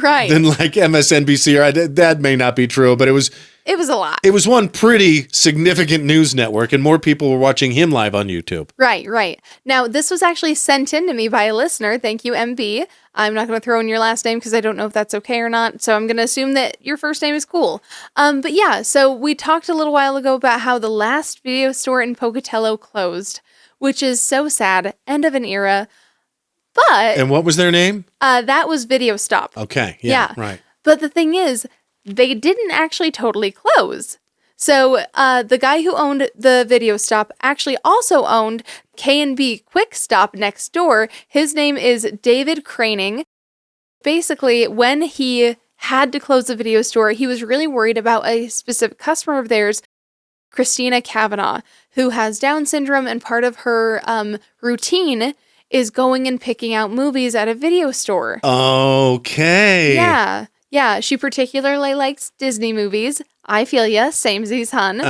right. than like MSNBC. Or that may not be true, but it was a lot. It was one pretty significant news network, and more people were watching him live on YouTube. Right. Now, this was actually sent in to me by a listener. Thank you, MB. I'm not going to throw in your last name because I don't know if that's okay or not. So I'm going to assume that your first name is cool. But yeah, so we talked a little while ago about how the last video store in Pocatello closed, which is so sad. End of an era. But... And what was their name? That was Video Stop. Okay. Yeah. Right. But the thing is, they didn't actually totally close. So the guy who owned the Video Stop actually also owned K&B Quick Stop next door. His name is David Craning. Basically, when he had to close the video store, he was really worried about a specific customer of theirs, Christina Kavanaugh, who has Down syndrome, and part of her routine is going and picking out movies at a video store. Okay. Yeah, she particularly likes Disney movies. I feel ya, samesies, hun.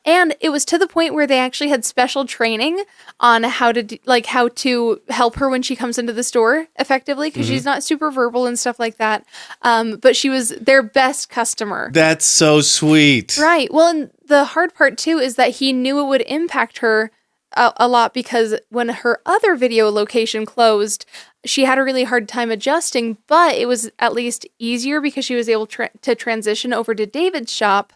And it was to the point where they actually had special training on how to help her when she comes into the store effectively, because she's not super verbal and stuff like that. But she was their best customer. That's so sweet. Right. Well, and the hard part too is that he knew it would impact her a lot, because when her other video location closed, she had a really hard time adjusting, but it was at least easier because she was able to transition over to David's shop.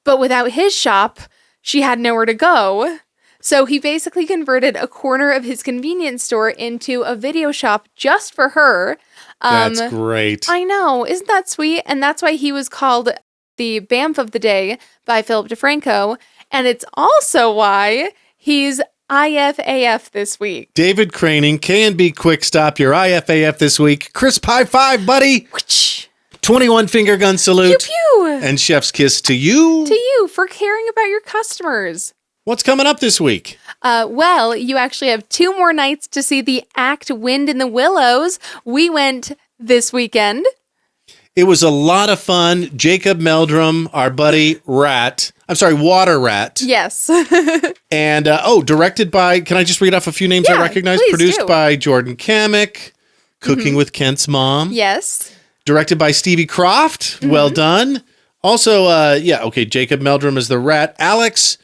But without his shop, she had nowhere to go. So he basically converted a corner of his convenience store into a video shop just for her. That's great. I know. Isn't that sweet? And that's why he was called the BAMF of the Day by Philip DeFranco. And it's also why he's IFAF this week. David Craning, K&B Quick Stop, your IFAF this week. Crisp high five, buddy. 21 finger gun salute. Pew pew. And chef's kiss to you. To you for caring about your customers. What's coming up this week? Well, you actually have 2 more nights to see the act Wind in the Willows. We went this weekend. It was a lot of fun. Jacob Meldrum, our buddy Water Rat. Yes. And, directed by, can I just read off a few names I recognize? Produced by Jordan Kamek, Cooking with Kent's Mom. Yes. Directed by Stevie Croft. Well done. Also, Jacob Meldrum is the rat. Alex,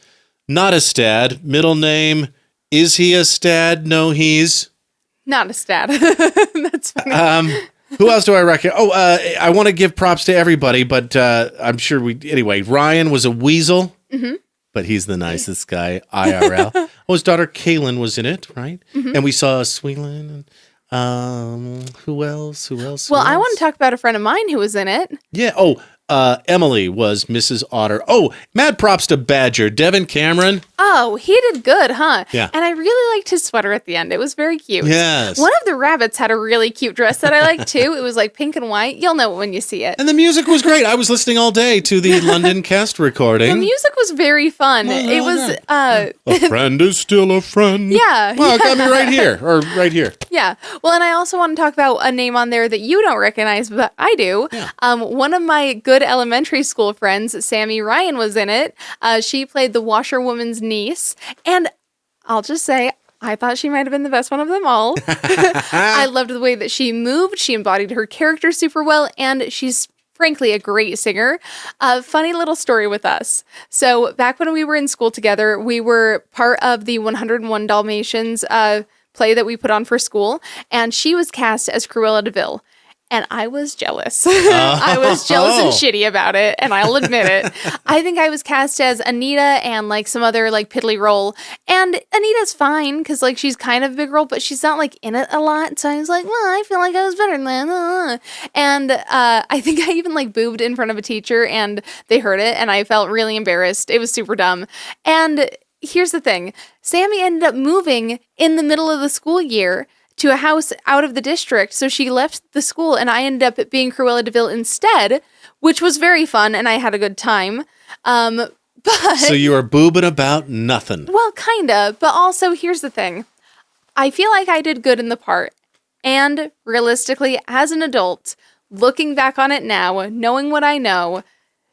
not a stad. Middle name, is he a stad? No, he's not a stad. That's funny. Who else do I reckon? I want to give props to everybody, but I'm sure Ryan was a weasel, but he's the nicest guy, IRL. His daughter Kaylin was in it, right? And we saw Sweelan. Who else? Well, I want to talk about a friend of mine who was in it. Yeah. Emily was Mrs. Otter. Mad props to Badger. Devin Cameron. Oh, he did good, huh? Yeah. And I really liked his sweater at the end. It was very cute. Yes. One of the rabbits had a really cute dress that I liked too. It was like pink and white. You'll know it when you see it. And the music was great. I was listening all day to the London cast recording. The music was very fun. It was A friend is still a friend. Yeah. Well, it got me right here, or right here. Yeah. Well, and I also want to talk about a name on there that you don't recognize, but I do. Yeah. One of my good elementary school friends, Sammy Ryan, was in it. She played the washerwoman's niece. And I'll just say, I thought she might have been the best one of them all. I loved the way that she moved. She embodied her character super well. And she's frankly a great singer. Funny little story with us. So back when we were in school together, we were part of the 101 Dalmatians play that we put on for school, and she was cast as Cruella de Vil. And I was jealous. I was jealous and shitty about it, and I'll admit it. I think I was cast as Anita and like some other like piddly role. And Anita's fine because like she's kind of a big role, but she's not like in it a lot. So I was like, well, I feel like I was better than that. And I think I even like boobed in front of a teacher, and they heard it, and I felt really embarrassed. It was super dumb. And here's the thing. Sammy ended up moving in the middle of the school year to a house out of the district. So she left the school, and I ended up being Cruella de Vil instead, which was very fun, and I had a good time. But So you were boobing about nothing. well, kinda. But also, here's the thing. I feel like I did good in the part. And realistically, as an adult, looking back on it now, knowing what I know,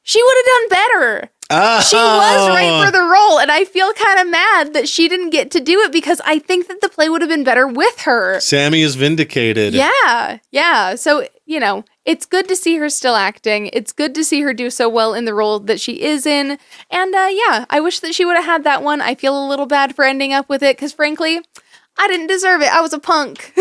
she would have done better. She was right for the role, and I feel kind of mad that she didn't get to do it because I think that the play would have been better with her. Sammy is vindicated. Yeah. So, you know, it's good to see her still acting. It's good to see her do so well in the role that she is in. And yeah, I wish that she would have had that one. I feel a little bad for ending up with it because, frankly, I didn't deserve it. I was a punk.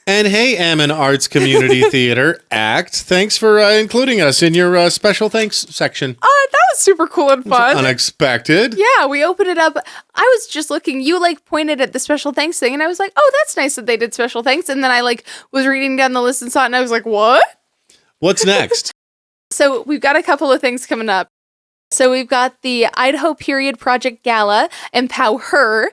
And hey, Ammon Arts Community Theater Act, thanks for including us in your special thanks section. That was super cool and fun. Unexpected. Yeah, we opened it up. I was just looking. You like pointed at the special thanks thing, and I was like, "Oh, that's nice that they did special thanks." And then I like was reading down the list and saw it, and I was like, "What?" What's next? So we've got a couple of things coming up. So we've got the Idaho Period Project Gala, Empower Her.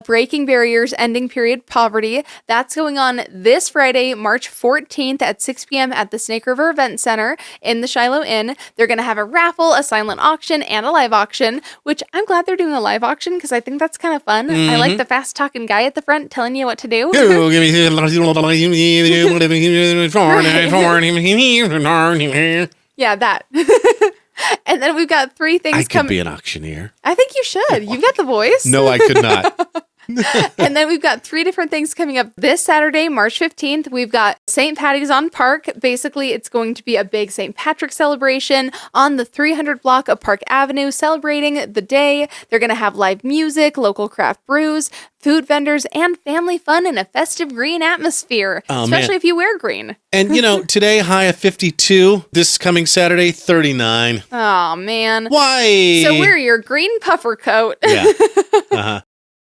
Breaking Barriers, Ending Period Poverty. That's going on this Friday, March 14th at 6 p.m. at the Snake River Event Center in the Shiloh Inn. They're going to have a raffle, a silent auction, and a live auction, which I'm glad they're doing a live auction because I think that's kind of fun. Mm-hmm. I like the fast-talking guy at the front telling you what to do. Yeah, that. And then we've got three things I could be an auctioneer. I think you should. You've got the voice. No, I could not. And then we've got three different things coming up this Saturday, March 15th. We've got St. Patty's on Park. Basically, it's going to be a big St. Patrick's celebration on the 300 block of Park Avenue, celebrating the day. They're going to have live music, local craft brews, food vendors, and family fun in a festive green atmosphere, especially if you wear green. And, you know, today, high of 52. This coming Saturday, 39. Oh, man. Why? So wear your green puffer coat. Yeah. Uh-huh.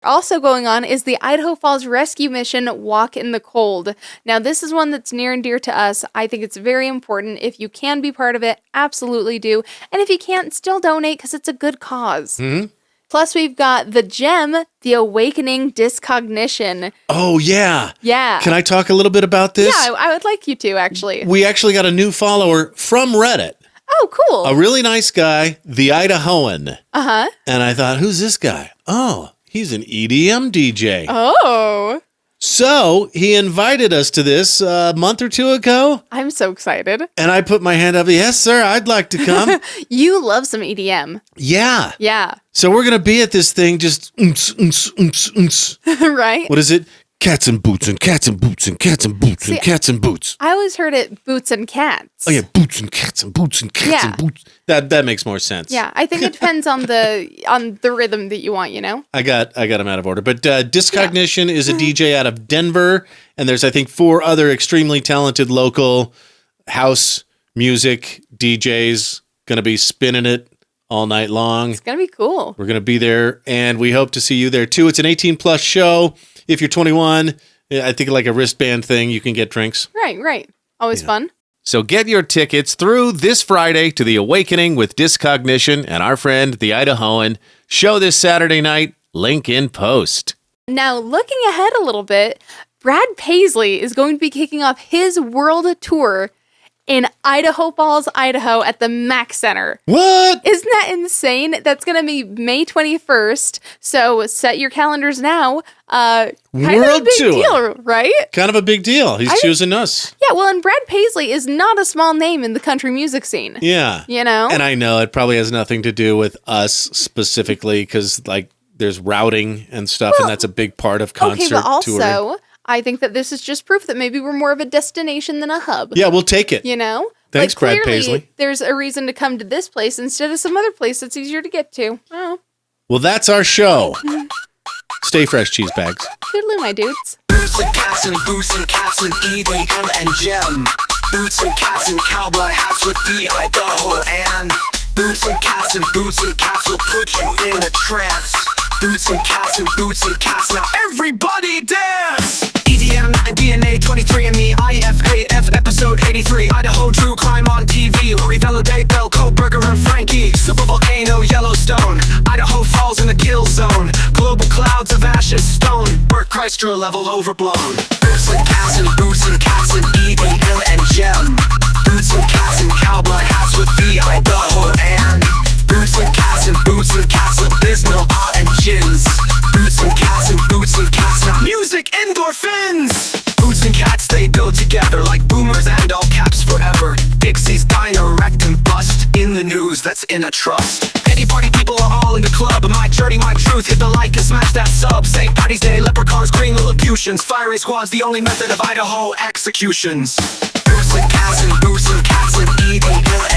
Also going on is the Idaho Falls Rescue Mission Walk in the Cold. Now, this is one that's near and dear to us. I think it's very important. If you can be part of it, absolutely do. And if you can't, still donate because it's a good cause. Mm-hmm. Plus, we've got the gem, the Awakening Discognition. Oh, yeah. Yeah. Can I talk a little bit about this? Yeah, I would like you to, actually. We actually got a new follower from Reddit. Oh, cool. A really nice guy, the Idahoan. Uh-huh. And I thought, who's this guy? Oh, he's an EDM DJ. Oh. So he invited us to this a month or two ago. I'm so excited. And I put my hand up. Yes, sir, I'd like to come. You love some EDM. Yeah. Yeah. So we're going to be at this thing just Right? What is it? Cats and boots and cats and boots and cats and boots and cats and boots. I always heard it boots and cats. Oh, yeah, boots and cats and boots and cats and boots. That makes more sense. Yeah, I think it depends on the rhythm that you want, you know? I got them out of order. But Discognition is a DJ out of Denver, and there's, I think, 4 other extremely talented local house music DJs going to be spinning it all night long. It's going to be cool. We're going to be there, and we hope to see you there, too. It's an 18-plus show. If you're 21, I think like a wristband thing, you can get drinks. Right. Always fun. So get your tickets through this Friday to the Awakening with Discognition and our friend, the Idahoan. Show this Saturday night. Link in post. Now, looking ahead a little bit, Brad Paisley is going to be kicking off his world tour in Idaho Falls, Idaho at the Mack Center. What? Isn't that insane? That's going to be May 21st. So set your calendars now. Kind World of a big tour. deal, right? Kind of a big deal. He's choosing us. Yeah, well, and Brad Paisley is not a small name in the country music scene. Yeah. You know? And I know it probably has nothing to do with us specifically because, like, there's routing and stuff, and that's a big part of concert okay, but also, touring. I think that this is just proof that maybe we're more of a destination than a hub. Yeah, we'll take it. You know? Thanks, like, Brad clearly, Paisley. There's a reason to come to this place instead of some other place that's easier to get to. Oh. Well, that's our show. Stay fresh, cheese bags. Toodaloo, my dudes. Boots and cats and boots and cats and EDM and gem. Boots and cats and cowboy hats with the Idaho and boots and cats will put you in a trance. Boots and cats now everybody dance. EDM and DNA 23andMe IFAF episode 83. Idaho true crime on TV. Lori Valade, Bell, Kohlberger and Frankie. Super volcano Yellowstone. Idaho Falls in the kill zone. Global clouds of ashes stone. Bert Kreischer level overblown. Boots and cats and EDM and gem. Boots and cats and cowboy hats with the Idaho and boots and cats with Bismil and gins. Boots and cats now music endorphins. Boots and cats, they go together like boomers and all caps forever. Dixie's diner wrecked and bust in the news that's in a trust. Any party people are all in the club. My journey, my truth, hit the like and smash that sub. St. Patty's Day, leprechauns, green Lilliputians. Fiery squads, the only method of Idaho executions. Boots and cats and EDM